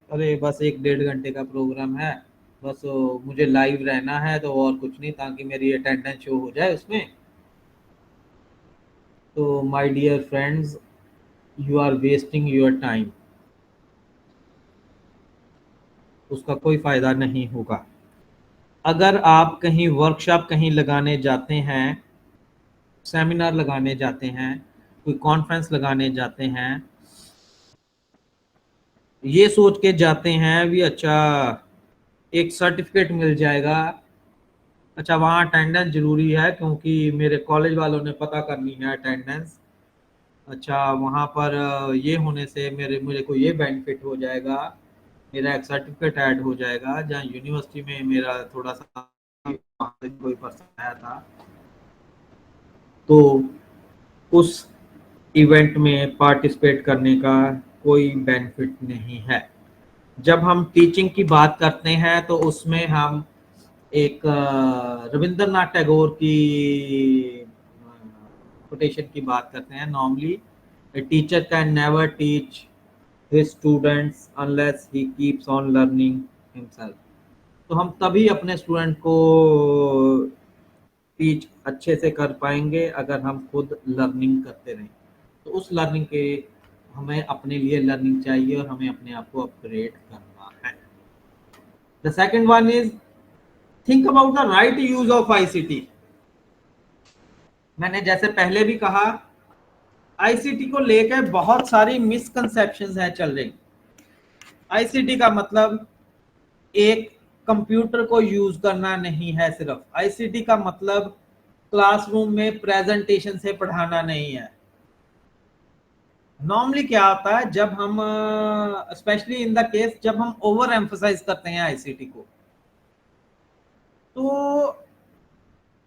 अरे बस 1-1.5 घंटे का प्रोग्राम है, बस मुझे लाइव रहना है तो और कुछ नहीं, ताकि मेरी अटेंडेंस शो हो जाए उसमें। तो my dear friends, you are wasting your time. उसका कोई फायदा नहीं होगा। अगर आप कहीं वर्कशॉप कहीं लगाने जाते हैं, सेमिनार लगाने जाते हैं, कोई कॉन्फ्रेंस लगाने जाते हैं, ये सोच के जाते हैं भी अच्छा एक सर्टिफिकेट मिल जाएगा, अच्छा वहाँ अटेंडेंस जरूरी है क्योंकि मेरे कॉलेज वालों ने पता करनी है अटेंडेंस, अच्छा वहाँ पर ये होने से मेरे मेरे को ये बेनिफिट हो जाएगा, मेरा एक सर्टिफिकेट ऐड हो जाएगा। जहाँ यूनिवर्सिटी में मेरा थोड़ा सा वहाँ से कोई पर्सन आया था, तो उस इवेंट में पार्टिसिपेट करने का कोई बेनिफिट नहीं है। जब हम टीचिंग की बात करते हैं तो उसमें हम एक रविंद्रनाथ टैगोर की कोटेशन की बात करते हैं। Normally a teacher can never teach his students unless he keeps on learning himself. तो हम तभी अपने स्टूडेंट को टीच अच्छे से कर पाएंगे अगर हम खुद लर्निंग करते रहें। तो उस लर्निंग के हमें अपने लिए लर्निंग चाहिए और हमें अपने आप को अपग्रेड करना है। The second one is think about the right use of ICT. मैंने जैसे पहले भी कहा, आईसीटी को लेकर बहुत सारी मिसकंसेप्शंस हैं चल रही। आईसीटी का मतलब एक कंप्यूटर को यूज करना नहीं है सिर्फ। आईसीटी का मतलब क्लासरूम में प्रेजेंटेशन से पढ़ाना नहीं है। नॉर्मली क्या होता है जब हम स्पेशली इन द केस जब हम ओवर एम्फसाइज करते हैं आईसीटी को, तो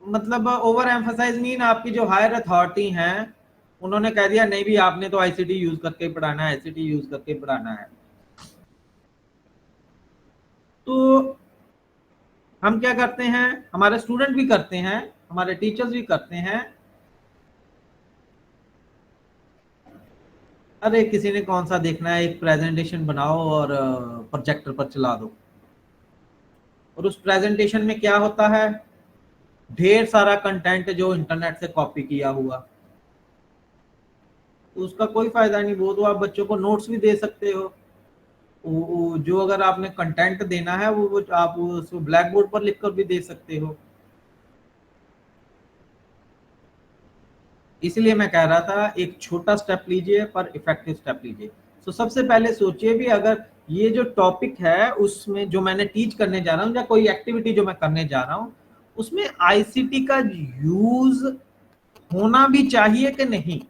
मतलब ओवर एम्फसाइज मीन आपकी जो हायर अथॉरिटी हैं उन्होंने कह दिया नहीं भी आपने तो आईसीटी यूज करके पढ़ाना है, आईसीटी यूज करके पढ़ाना है। तो हम क्या करते हैं, हमारे स्टूडेंट भी करते हैं, हमारे टीचर्स भी करते हैं, अरे किसी ने कौन सा देखना है, एक प्रेजेंटेशन बनाओ और प्रोजेक्टर पर चला दो। और उस प्रेजेंटेशन में क्या होता है, ढेर सारा कंटेंट जो इंटरनेट से कॉपी किया हुआ, तो उसका कोई फायदा नहीं। वो तो आप बच्चों को नोट्स भी दे सकते हो। जो अगर आपने कंटेंट देना है वो आप उसको ब्लैक बोर्ड पर लिख कर भी दे सकते हो। इसलिए मैं कह रहा था एक छोटा स्टेप लीजिए पर इफेक्टिव स्टेप लीजिए। तो सबसे पहले सोचिए भी अगर ये जो टॉपिक है उसमें जो मैंने टीच करने जा रहा हूँ या कोई एक्टिविटी जो मैं करने जा रहा हूँ उसमें आईसीटी का यूज होना भी चाहिए कि नहीं।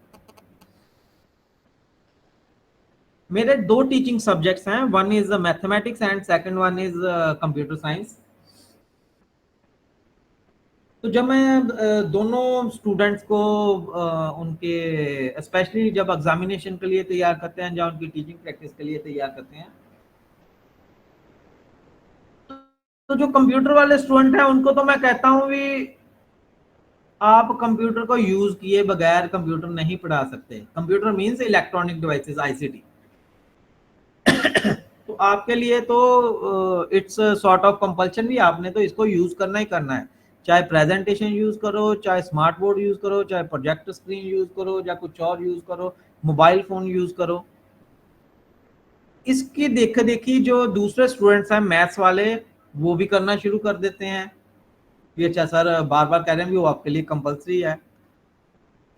मेरे दो टीचिंग सब्जेक्ट्स हैं, one is mathematics and second one is computer science. तो जब मैं दोनों स्टूडेंट्स को उनके स्पेशली जब एग्जामिनेशन के लिए तैयार करते हैं या उनकी टीचिंग प्रैक्टिस के लिए तैयार करते हैं, तो जो कंप्यूटर वाले स्टूडेंट हैं उनको तो मैं कहता हूँ भी आप कंप्यूटर को यूज किए बगैर कंप्यूटर नहीं पढ़ा सकते। Computer means electronic devices, ICT. तो आपके लिए तो इट्स सॉर्ट ऑफ कंपल्शन भी, आपने तो इसको यूज करना ही करना है। चाहे प्रेजेंटेशन यूज करो, चाहे स्मार्ट बोर्ड यूज करो, चाहे प्रोजेक्टर स्क्रीन यूज करो, या कुछ और यूज करो, मोबाइल फोन यूज करो। इसकी देखा देखी जो दूसरे स्टूडेंट्स हैं मैथ्स वाले वो भी करना शुरू कर देते हैं। ये अच्छा सर बार बार कह रहे हैं भी वो आपके लिए कंपल्सरी है,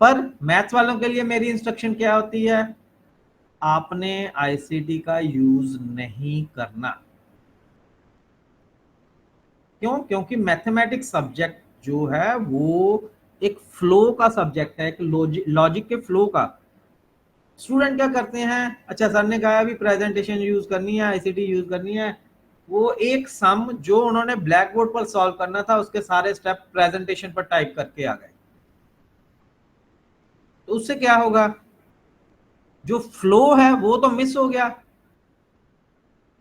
पर मैथ्स वालों के लिए मेरी इंस्ट्रक्शन क्या होती है, आपने आईसीटी का यूज नहीं करना। क्यों? क्योंकि मैथमेटिक्स सब्जेक्ट जो है वो एक फ्लो का सब्जेक्ट है, एक लॉजिक के फ्लो का। स्टूडेंट क्या करते हैं, अच्छा सर ने कहा भी प्रेजेंटेशन यूज करनी है, आईसीटी यूज करनी है, वो एक सम जो उन्होंने ब्लैक बोर्ड पर सॉल्व करना था उसके सारे स्टेप प्रेजेंटेशन पर टाइप करके आ गए। तो उससे क्या होगा, जो फ्लो है वो तो मिस हो गया।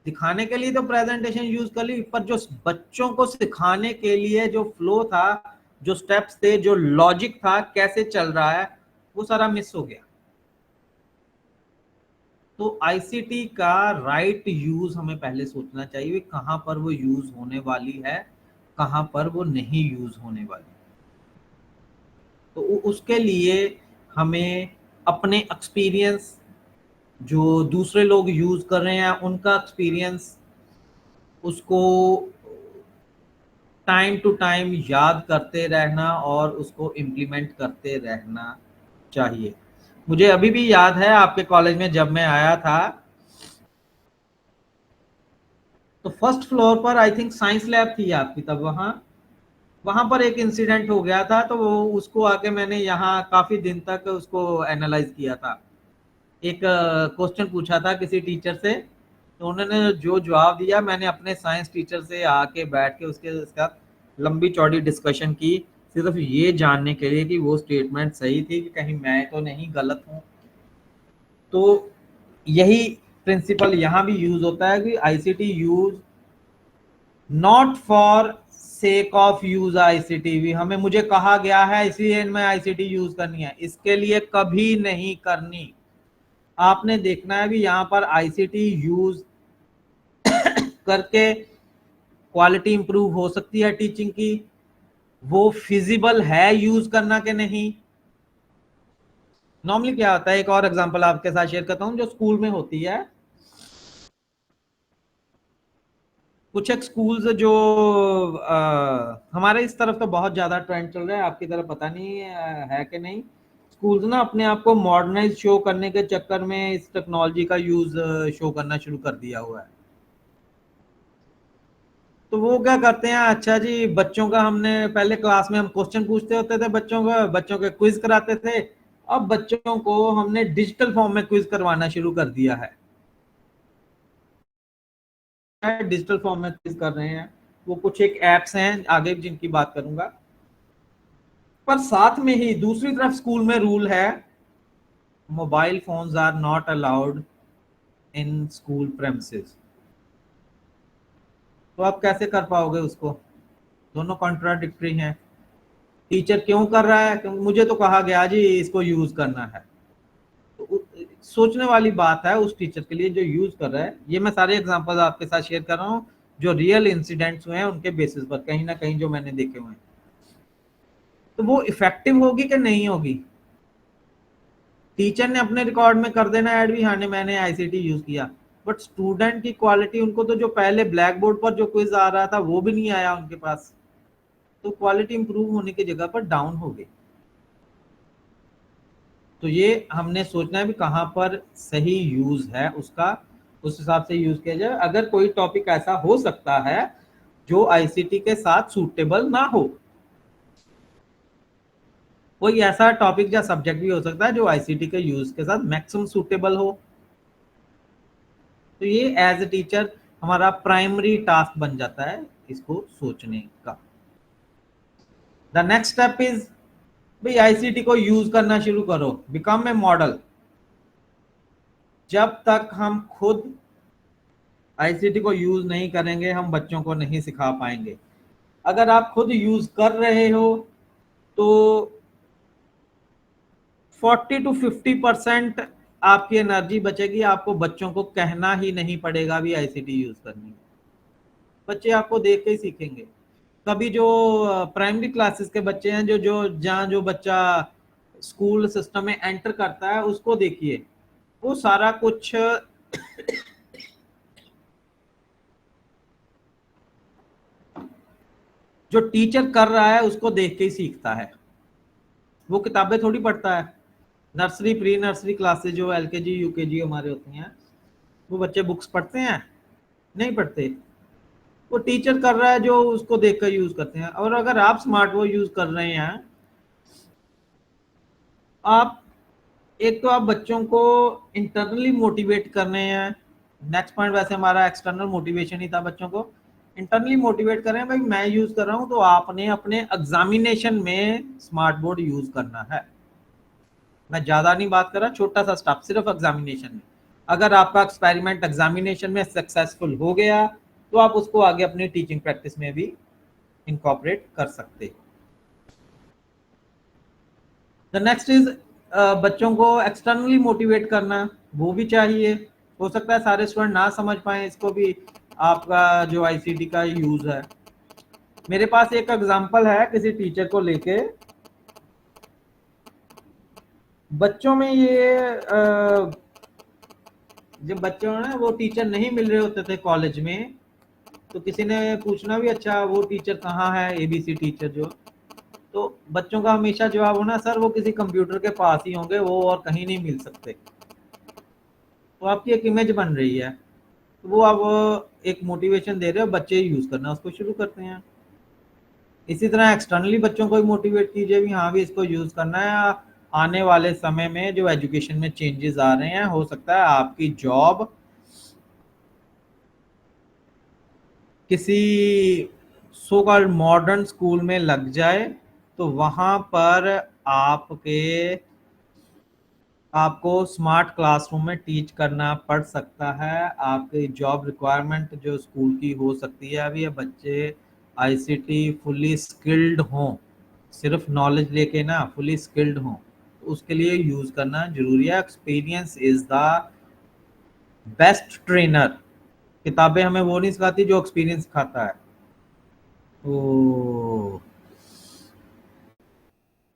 दिखाने के लिए तो प्रेजेंटेशन यूज कर ली, पर जो बच्चों को सिखाने के लिए जो फ्लो था, जो स्टेप्स थे, जो लॉजिक था कैसे चल रहा है, वो सारा मिस हो गया। तो आईसीटी का राइट यूज हमें पहले सोचना चाहिए, कहां पर वो यूज होने वाली है, कहां पर वो नहीं यूज होने वाली। तो उसके लिए हमें अपने एक्सपीरियंस, जो दूसरे लोग यूज कर रहे हैं उनका एक्सपीरियंस, उसको टाइम टू टाइम याद करते रहना और उसको इम्प्लीमेंट करते रहना चाहिए। मुझे अभी भी याद है आपके कॉलेज में जब मैं आया था, तो फर्स्ट फ्लोर पर आई थिंक साइंस लैब थी आपकी तब, वहाँ वहाँ पर एक इंसिडेंट हो गया था। तो वो उसको आके मैंने यहाँ काफी दिन तक उसको एनालाइज किया था। एक क्वेश्चन पूछा था किसी टीचर से, तो उन्होंने जो जवाब दिया, मैंने अपने साइंस टीचर से आके बैठ के उसके साथ लंबी चौड़ी डिस्कशन की, सिर्फ ये जानने के लिए कि वो स्टेटमेंट सही थी कि कहीं मैं तो नहीं गलत हूँ। तो यही प्रिंसिपल यहाँ भी यूज होता है कि ICT use not for sake of use ICT, भी हमें मुझे कहा गया है इसलिए मैं आईसीटी यूज करनी है, इसके लिए कभी नहीं करनी। आपने देखना है भी यहाँ पर आईसीटी यूज करके क्वालिटी इंप्रूव हो सकती है टीचिंग की, वो फिजिबल है यूज करना के नहीं। नॉर्मली क्या होता है, एक और एग्जांपल आपके साथ शेयर करता हूँ जो स्कूल में होती है। कुछ एक स्कूल्स जो हमारे इस तरफ तो बहुत ज्यादा ट्रेंड चल रहा है, आपकी तरफ पता नहीं है कि नहीं। स्कूल्स ना अपने आप को मॉडर्नाइज शो करने के चक्कर में इस टेक्नोलॉजी का यूज शो करना शुरू कर दिया हुआ है। तो वो क्या करते हैं, अच्छा जी बच्चों का, हमने पहले क्लास में हम क्वेश्चन पूछते होते थे बच्चों का, बच्चों के क्विज कराते थे। अब बच्चों को हमने डिजिटल फॉर्म में क्विज करवाना शुरू कर दिया है, डिजिटल फॉर्म में क्विज कर रहे हैं। वो कुछ एक एप्स हैं आगे जिनकी बात करूंगा। पर साथ में ही दूसरी तरफ स्कूल में रूल है, mobile phones are not allowed in school premises. तो आप कैसे कर पाओगे उसको, दोनों कॉन्ट्राडिक्टरी हैं। टीचर क्यों कर रहा है, क्योंकि मुझे तो कहा गया जी इसको यूज करना है। तो सोचने वाली बात है उस टीचर के लिए जो यूज कर रहा है। ये मैं सारे एग्जांपल्स आपके साथ शेयर कर रहा हूँ जो रियल इंसिडेंट्स हुए हैं उनके बेसिस पर, कहीं ना कहीं जो मैंने देखे हुए हैं। तो वो इफेक्टिव होगी कि नहीं होगी, टीचर ने अपने रिकॉर्ड में कर देना ऐड भी, हाँ मैंने आईसीटी यूज किया, बट स्टूडेंट की क्वालिटी, उनको तो जो पहले ब्लैक बोर्ड पर जो क्विज आ रहा था वो भी नहीं आया उनके पास। तो क्वालिटी इंप्रूव होने की जगह पर डाउन हो गई। तो ये हमने सोचना है भी कहाँ पर सही यूज है उसका, उस हिसाब से यूज किया जाए। अगर कोई टॉपिक ऐसा हो सकता है जो आईसीटी के साथ सूटेबल ना हो, कोई ऐसा टॉपिक या सब्जेक्ट भी हो सकता है जो आईसीटी के यूज के साथ मैक्सिमम सूटेबल हो, तो ये एज ए टीचर हमारा प्राइमरी टास्क बन जाता है इसको सोचने का। द नेक्स्ट स्टेप इज, भाई आईसीटी को यूज करना शुरू करो, बिकम ए मॉडल। जब तक हम खुद आईसीटी को यूज नहीं करेंगे हम बच्चों को नहीं सिखा पाएंगे। अगर आप खुद यूज कर रहे हो तो 40 to 50% आपकी एनर्जी बचेगी, आपको बच्चों को कहना ही नहीं पड़ेगा भी आईसीटी यूज करनी है, बच्चे आपको देख के ही सीखेंगे। कभी जो प्राइमरी क्लासेस के बच्चे हैं, जो जो जहाँ जो बच्चा स्कूल सिस्टम में एंटर करता है उसको देखिए, वो सारा कुछ जो टीचर कर रहा है उसको देख के ही सीखता है, वो किताबें थोड़ी पढ़ता है। नर्सरी प्री नर्सरी क्लासेस जो एलकेजी यूकेजी हमारे होती हैं, वो बच्चे बुक्स पढ़ते हैं? नहीं पढ़ते। वो टीचर कर रहा है जो उसको देखकर यूज करते हैं। और अगर आप स्मार्ट वो यूज कर रहे हैं, आप एक तो आप बच्चों को इंटरनली मोटिवेट कर रहे हैं। नेक्स्ट पॉइंट वैसे हमारा एक्सटर्नल मोटिवेशन ही था, बच्चों को इंटरनली मोटिवेट कर रहे हैं, भाई मैं यूज कर रहा हूं तो आपने अपने एग्जामिनेशन में स्मार्ट बोर्ड यूज करना है। मैं ज्यादा नहीं बात कर रहा, छोटा सा स्टेप सिर्फ एग्जामिनेशन में। अगर आपका एक्सपेरिमेंट एग्जामिनेशन में सक्सेसफुल हो गया तो आप उसको आगे अपनी टीचिंग प्रैक्टिस में भी इनकॉर्पोरेट कर सकते। द नेक्स्ट इज, बच्चों को एक्सटर्नली मोटिवेट करना, वो भी चाहिए। हो सकता है सारे स्टूडेंट ना समझ पाए इसको भी, आपका जो आईसीटी का यूज है। मेरे पास एक एग्जांपल है किसी टीचर को लेके। बच्चों में ये जब बच्चों ना वो टीचर नहीं मिल रहे होते थे कॉलेज में, तो किसी ने पूछना भी, अच्छा वो टीचर कहाँ है, एबीसी टीचर जो, तो बच्चों का हमेशा जवाब होना, सर वो किसी कंप्यूटर के पास ही होंगे, वो और कहीं नहीं मिल सकते। तो आपकी एक इमेज बन रही है, तो वो आप एक मोटिवेशन दे रहे हो, बच्चे यूज करना उसको शुरू करते हैं। इसी तरह एक्सटर्नली बच्चों को भी मोटिवेट कीजिए भी हाँ भी इसको यूज करना है। आने वाले समय में जो एजुकेशन में चेंजेस आ रहे हैं, हो सकता है आपकी जॉब किसी सो कॉल्ड मॉडर्न स्कूल में लग जाए, तो वहां पर आपको स्मार्ट क्लासरूम में टीच करना पड़ सकता है। आपकी जॉब रिक्वायरमेंट जो स्कूल की हो सकती है अभी, बच्चे आईसीटी फुली स्किल्ड हों, सिर्फ नॉलेज लेके ना, फुली स्किल्ड हों, तो उसके लिए यूज करना जरूरी है। Experience is the best trainer. किताबें हमें वो नहीं सिखाती जो एक्सपीरियंस सिखाता है। तो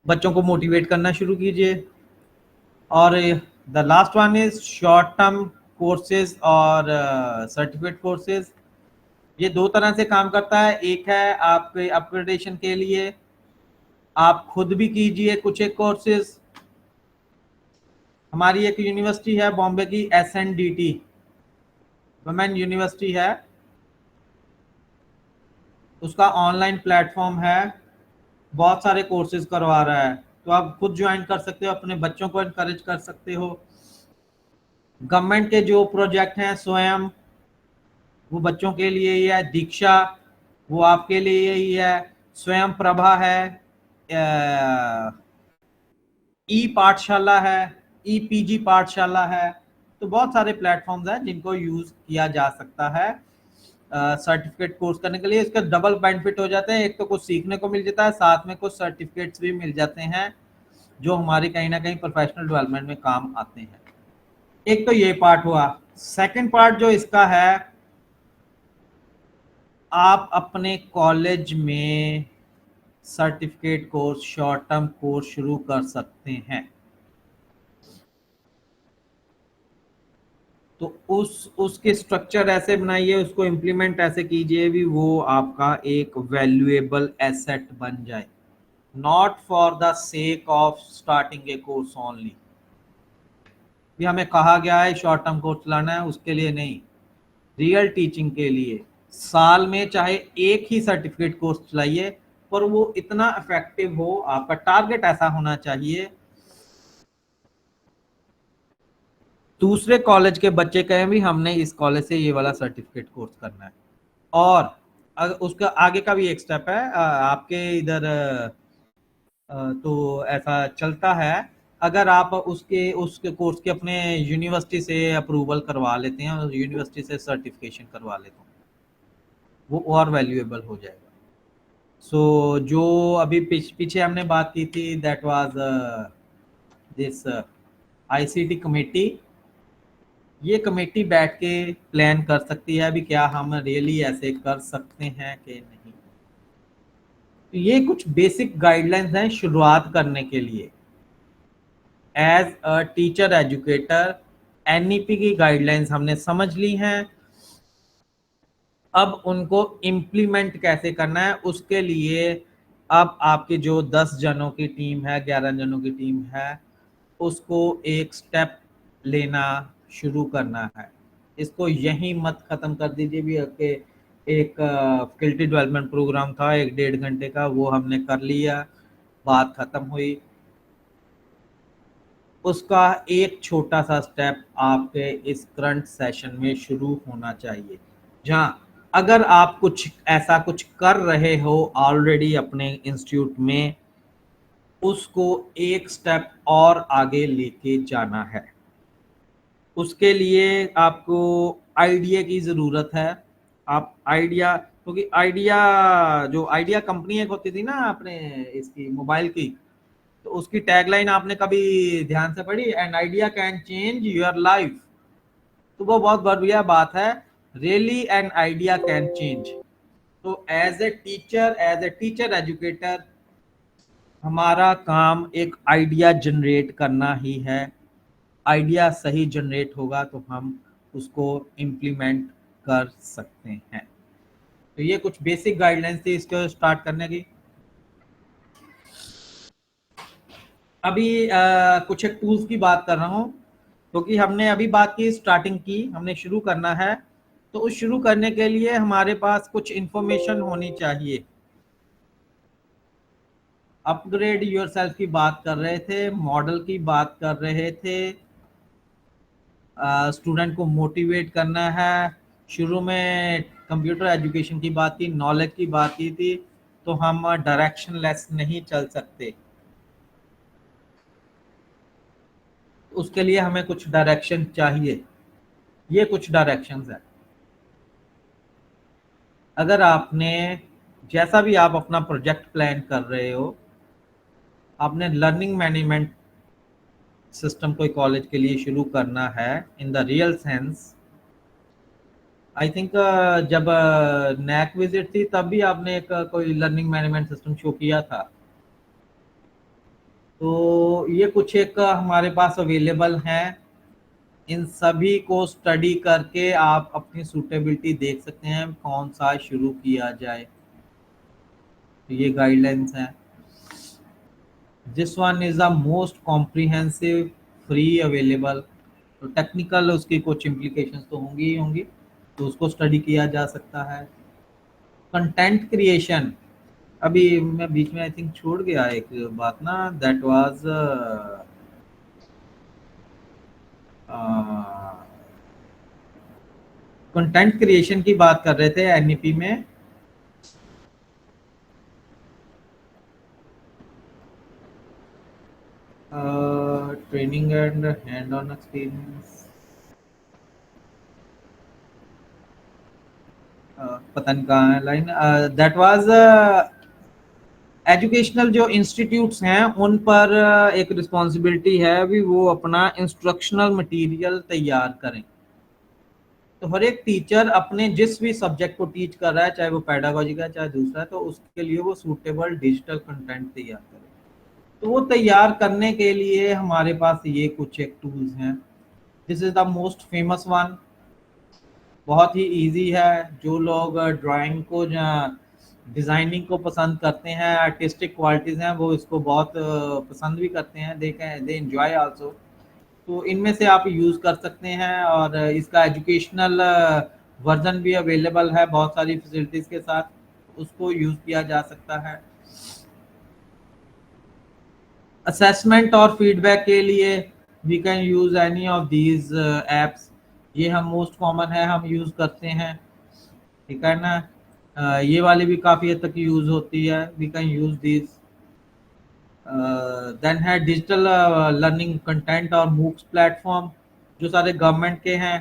बच्चों को मोटिवेट करना शुरू कीजिए। और the last one is short term courses और सर्टिफिकेट कोर्सेज। ये दो तरह से काम करता है। एक है आपके अपग्रेडेशन के लिए, आप खुद भी कीजिए कुछ एक कोर्सेज। हमारी एक यूनिवर्सिटी है बॉम्बे की, SNDT वुमेन यूनिवर्सिटी है, उसका ऑनलाइन प्लेटफॉर्म है, बहुत सारे कोर्सेज करवा रहा है, तो आप खुद ज्वाइन कर सकते हो, अपने बच्चों को इनकरेज कर सकते हो। गवर्नमेंट के जो प्रोजेक्ट हैं स्वयं, वो बच्चों के लिए ही है। दीक्षा वो आपके लिए ही है। स्वयं प्रभा है, ई पाठशाला है, ई पीजी पाठशाला है। तो बहुत सारे प्लेटफॉर्म्स हैं जिनको यूज किया जा सकता है सर्टिफिकेट कोर्स करने के लिए। इसका डबल बेनिफिट हो जाते हैं, एक तो कुछ सीखने को मिल जाता है, साथ में कुछ सर्टिफिकेट्स भी मिल जाते हैं जो हमारी कहीं ना कहीं प्रोफेशनल डेवलपमेंट में काम आते हैं। एक तो ये पार्ट हुआ। सेकंड पार्ट जो इसका है, आप अपने कॉलेज में certificate course, short term course शुरू कर सकते हैं। तो उसके स्ट्रक्चर ऐसे बनाइए, उसको इम्प्लीमेंट ऐसे कीजिए भी वो आपका एक वैल्यूएबल एसेट बन जाए, not for the sake of starting A course only. कि हमें कहा गया है शॉर्ट टर्म कोर्स चलाना है, उसके लिए नहीं, रियल टीचिंग के लिए साल में चाहे एक ही सर्टिफिकेट कोर्स चलाइए, पर वो इतना इफेक्टिव हो, आपका टारगेट ऐसा होना चाहिए दूसरे कॉलेज के बच्चे कहें भी हमने इस कॉलेज से ये वाला सर्टिफिकेट कोर्स करना है। और उसका आगे का भी एक स्टेप है, आपके इधर तो ऐसा चलता है, अगर आप उसके कोर्स के अपने यूनिवर्सिटी से अप्रूवल करवा लेते हैं और यूनिवर्सिटी से सर्टिफिकेशन करवा लेते हैं, वो और वैल्यूएबल हो जाएगा। सो जो अभी पीछे हमने बात की थी, that was this ICT committee. ये कमेटी बैठ के प्लान कर सकती है अभी क्या हम रियली ऐसे कर सकते हैं कि नहीं। तो ये कुछ बेसिक गाइडलाइंस हैं शुरुआत करने के लिए। As a teacher educator NEP की गाइडलाइंस हमने समझ ली हैं, अब उनको इम्प्लीमेंट कैसे करना है उसके लिए अब आपकी जो 10 जनों की टीम है, 11 जनों की टीम है, उसको एक स्टेप लेना शुरू करना है। इसको यहीं मत खत्म कर दीजिए भी कि एक फैकल्टी डेवलपमेंट प्रोग्राम था 1-1.5 घंटे का, वो हमने कर लिया, बात खत्म हुई। उसका एक छोटा सा स्टेप आपके इस करंट सेशन में शुरू होना चाहिए, जहाँ अगर आप कुछ ऐसा कुछ कर रहे हो ऑलरेडी अपने इंस्टीट्यूट में, उसको एक स्टेप और आगे लेके जाना है। उसके लिए आपको आइडिया की ज़रूरत है। आप आइडिया, क्योंकि आइडिया जो आइडिया कंपनी एक होती थी ना अपने इसकी मोबाइल की, तो उसकी टैगलाइन आपने कभी ध्यान से पढ़ी, an idea can change your life. तो वो बहुत बढ़िया बात है, really an idea can change. तो एज ए टीचर एजुकेटर हमारा काम एक आइडिया जनरेट करना ही है। आइडिया सही जनरेट होगा तो हम उसको इम्प्लीमेंट कर सकते हैं। तो ये कुछ बेसिक गाइडलाइंस थी इसको स्टार्ट करने की। अभी कुछ एक टूल्स की बात कर रहा हूँ, क्योंकि हमने अभी बात की स्टार्टिंग की, हमने शुरू करना है, तो उस शुरू करने के लिए हमारे पास कुछ इंफॉर्मेशन होनी चाहिए। अपग्रेड योरसेल्फ की बात कर रहे थे, मॉडल की बात कर रहे थे, स्टूडेंट को मोटिवेट करना है, शुरू में कंप्यूटर एजुकेशन की बात की, नॉलेज की बात की थी, तो हम डायरेक्शन लेस नहीं चल सकते। उसके लिए हमें कुछ डायरेक्शन चाहिए। ये कुछ डायरेक्शंस है। अगर आपने जैसा भी आप अपना प्रोजेक्ट प्लान कर रहे हो, आपने लर्निंग मैनेजमेंट सिस्टम कोई कॉलेज के लिए शुरू करना है in the real sense. I think जब नैक विजिट थी तब भी आपने एक कोई लर्निंग मैनेजमेंट सिस्टम शो किया था। तो ये कुछ एक हमारे पास अवेलेबल हैं, इन सभी को स्टडी करके आप अपनी सूटेबिलिटी देख सकते हैं कौन सा शुरू किया जाए। तो ये गाइडलाइंस हैं। This one is the most comprehensive free available. तो टेक्निकल उसकी कुछ इम्प्लीकेशंस तो होंगी ही होंगी, तो उसको स्टडी किया जा सकता है। कंटेंट क्रिएशन, अभी मैं बीच में आई थिंक छोड़ गया एक बात ना, दैट वाज कंटेंट क्रिएशन की बात कर रहे थे एनईपी में। Training and hand on experience, पता नहीं कहाँ है लाइन, दैट वाज एजुकेशनल जो इंस्टीट्यूट्स हैं उन पर एक रिस्पॉन्सिबिलिटी है अभी, वो अपना इंस्ट्रक्शनल मटेरियल तैयार करें। तो हर एक टीचर अपने जिस भी सब्जेक्ट को टीच कर रहा है, चाहे वो पेडागोजी का है चाहे दूसरा है, तो उसके लिए वो सूटेबल डिजिटल कंटेंट तैयार करे। तो वो तैयार करने के लिए हमारे पास ये कुछ एक टूल्स हैं। This is the most famous one, बहुत ही इजी है। जो लोग ड्राइंग को डिज़ाइनिंग को पसंद करते हैं, आर्टिस्टिक क्वालिटीज़ हैं, वो इसको बहुत पसंद भी करते हैं, दे एंजॉय आल्सो। तो इनमें से आप यूज़ कर सकते हैं। और इसका एजुकेशनल वर्जन भी अवेलेबल है बहुत सारी फैसिलिटीज़ के साथ, उसको यूज़ किया जा सकता है। असेसमेंट और फीडबैक के लिए we can use any of these apps. ये हम मोस्ट कॉमन है, हम यूज़ करते हैं, ठीक है ना। ये वाली भी काफ़ी हद तक यूज़ होती है, we can use this. Then है डिजिटल लर्निंग कंटेंट और मूक्स प्लेटफॉर्म, जो सारे गवर्नमेंट के हैं।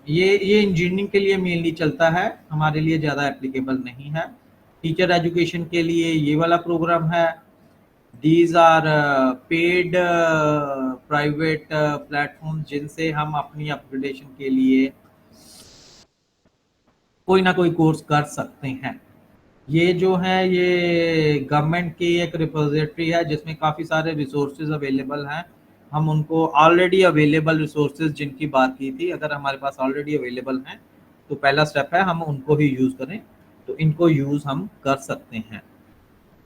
ये इंजीनियरिंग के लिए मेनली चलता है, हमारे लिए ज़्यादा एप्लीकेबल नहीं है। टीचर एजुकेशन के लिए ये वाला प्रोग्राम है। These are paid private platform, जिनसे हम अपनी अपग्रेडेशन के लिए कोई ना कोई कोर्स कर सकते हैं। ये जो है ये गवर्नमेंट की एक रिपोजिटरी है जिसमें काफ़ी सारे रिसोर्सेज अवेलेबल हैं। हम उनको ऑलरेडी अवेलेबल रिसोर्सेज जिनकी बात की थी, अगर हमारे पास ऑलरेडी अवेलेबल हैं तो पहला स्टेप है हम उनको ही यूज़ करें, तो इनको यूज़ हम कर सकते हैं।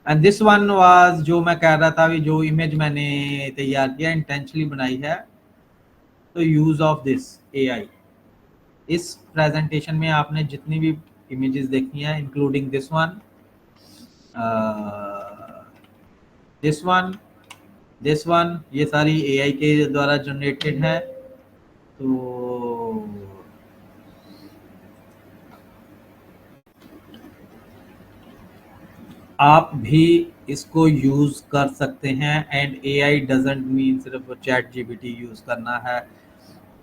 एंड दिस वन वाज, जो मैं कह रहा था, जो इमेज मैंने तैयार किया इंटेंशनली बनाई है, तो यूज़ ऑफ दिस एआई। इस प्रेजेंटेशन में आपने जितनी भी इमेजेस देखी हैं, including this one, this one, this one, ये सारी एआई के द्वारा जनरेटेड है। तो आप भी इसको यूज़ कर सकते हैं। एंड एआई डजंट मीन सिर्फ चैट जीपीटी यूज़ करना है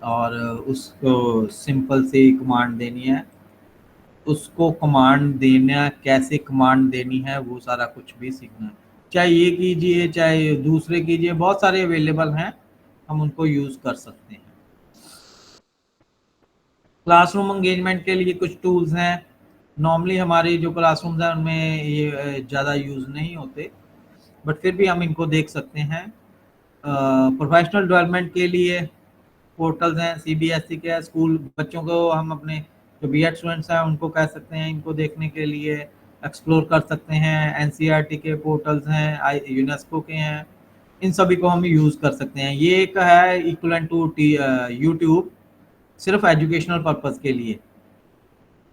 और उसको सिंपल से कमांड देनी है। उसको कमांड देना, कैसे कमांड देनी है, वो सारा कुछ भी सीखना है। चाहे ये कीजिए, चाहे दूसरे कीजिए, बहुत सारे अवेलेबल हैं, हम उनको यूज़ कर सकते हैं। क्लासरूम एंगेजमेंट के लिए कुछ टूल्स हैं। नॉर्मली हमारी जो क्लासरूम्स हैं उनमें ये ज़्यादा यूज़ नहीं होते, बट फिर भी हम इनको देख सकते हैं। प्रोफेशनल डेवलपमेंट के लिए पोर्टल्स हैं, सीबीएसई के स्कूल बच्चों को, हम अपने जो बीएड स्टूडेंट्स हैं उनको कह सकते हैं इनको देखने के लिए एक्सप्लोर कर सकते हैं। एनसीईआरटी के पोर्टल्स हैं, यूनेस्को के हैं, इन सभी को हम यूज़ कर सकते हैं। ये एक है इक्वलेंट टू यूट्यूब, सिर्फ एजुकेशनल पर्पज़ के लिए।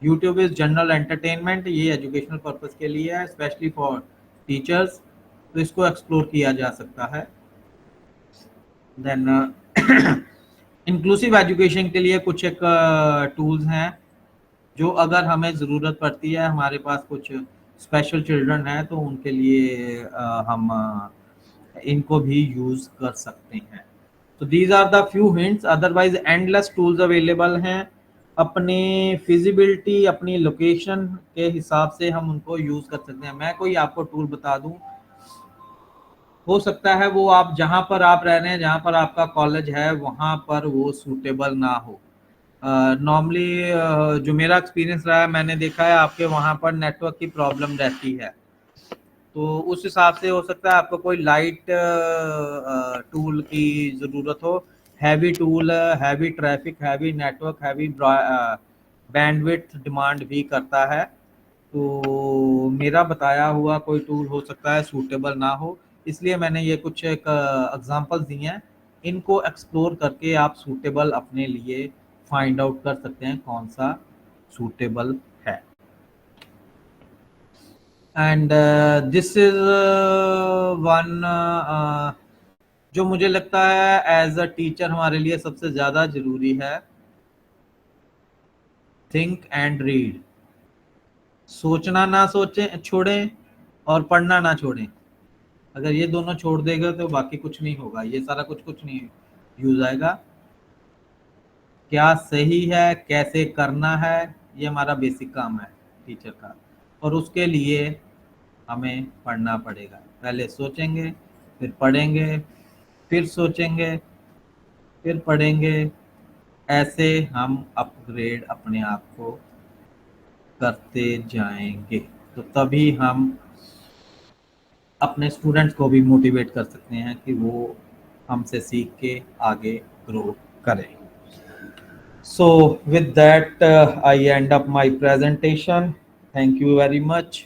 यूट्यूब इज़ जनरल एंटरटेनमेंट, ये एजुकेशनल पर्पज़ के लिए है, स्पेशली फॉर टीचर्स, तो इसको एक्सप्लोर किया जा सकता है। देन इंक्लूसिव एजुकेशन के लिए कुछ एक टूल्स हैं, जो अगर हमें ज़रूरत पड़ती है, हमारे पास कुछ स्पेशल चिल्ड्रन हैं, तो उनके लिए हम इनको भी यूज़ कर सकते हैं। तो these are the few hints, otherwise endless tools available हैं। अपनी फिजिबिलिटी, अपनी लोकेशन के हिसाब से हम उनको यूज़ कर सकते हैं। मैं कोई आपको टूल बता दूं, हो सकता है वो आप जहाँ पर आप रह रहे हैं, जहाँ पर आपका कॉलेज है, वहाँ पर वो सूटेबल ना हो। नॉर्मली जो मेरा एक्सपीरियंस रहा है, मैंने देखा है आपके वहाँ पर नेटवर्क की प्रॉब्लम रहती है, तो उस हिसाब से हो सकता है आपको कोई लाइट टूल की ज़रूरत हो। Heavy tool, heavy traffic, heavy network, heavy bandwidth demand भी करता है। तो मेरा बताया हुआ कोई टूल हो सकता है सूटेबल ना हो, इसलिए मैंने ये कुछ एक एग्जांपल्स दी हैं। इनको एक्सप्लोर करके आप सूटेबल अपने लिए फाइंड आउट कर सकते हैं कौन सा सूटेबल है। एंड दिस इज वन जो मुझे लगता है एज अ टीचर हमारे लिए सबसे ज़्यादा ज़रूरी है, थिंक एंड रीड। सोचना ना सोचें छोड़ें और पढ़ना ना छोड़ें। अगर ये दोनों छोड़ देगा तो बाकी कुछ नहीं होगा, ये सारा कुछ नहीं यूज आएगा। क्या सही है, कैसे करना है, ये हमारा बेसिक काम है टीचर का, और उसके लिए हमें पढ़ना पड़ेगा। पहले सोचेंगे, फिर पढ़ेंगे, फिर सोचेंगे, फिर पढ़ेंगे। ऐसे हम अपग्रेड अपने आप को करते जाएंगे, तो तभी हम अपने स्टूडेंट्स को भी मोटिवेट कर सकते हैं कि वो हमसे सीख के आगे ग्रो करें। So with that, I end up my presentation. Thank you very much.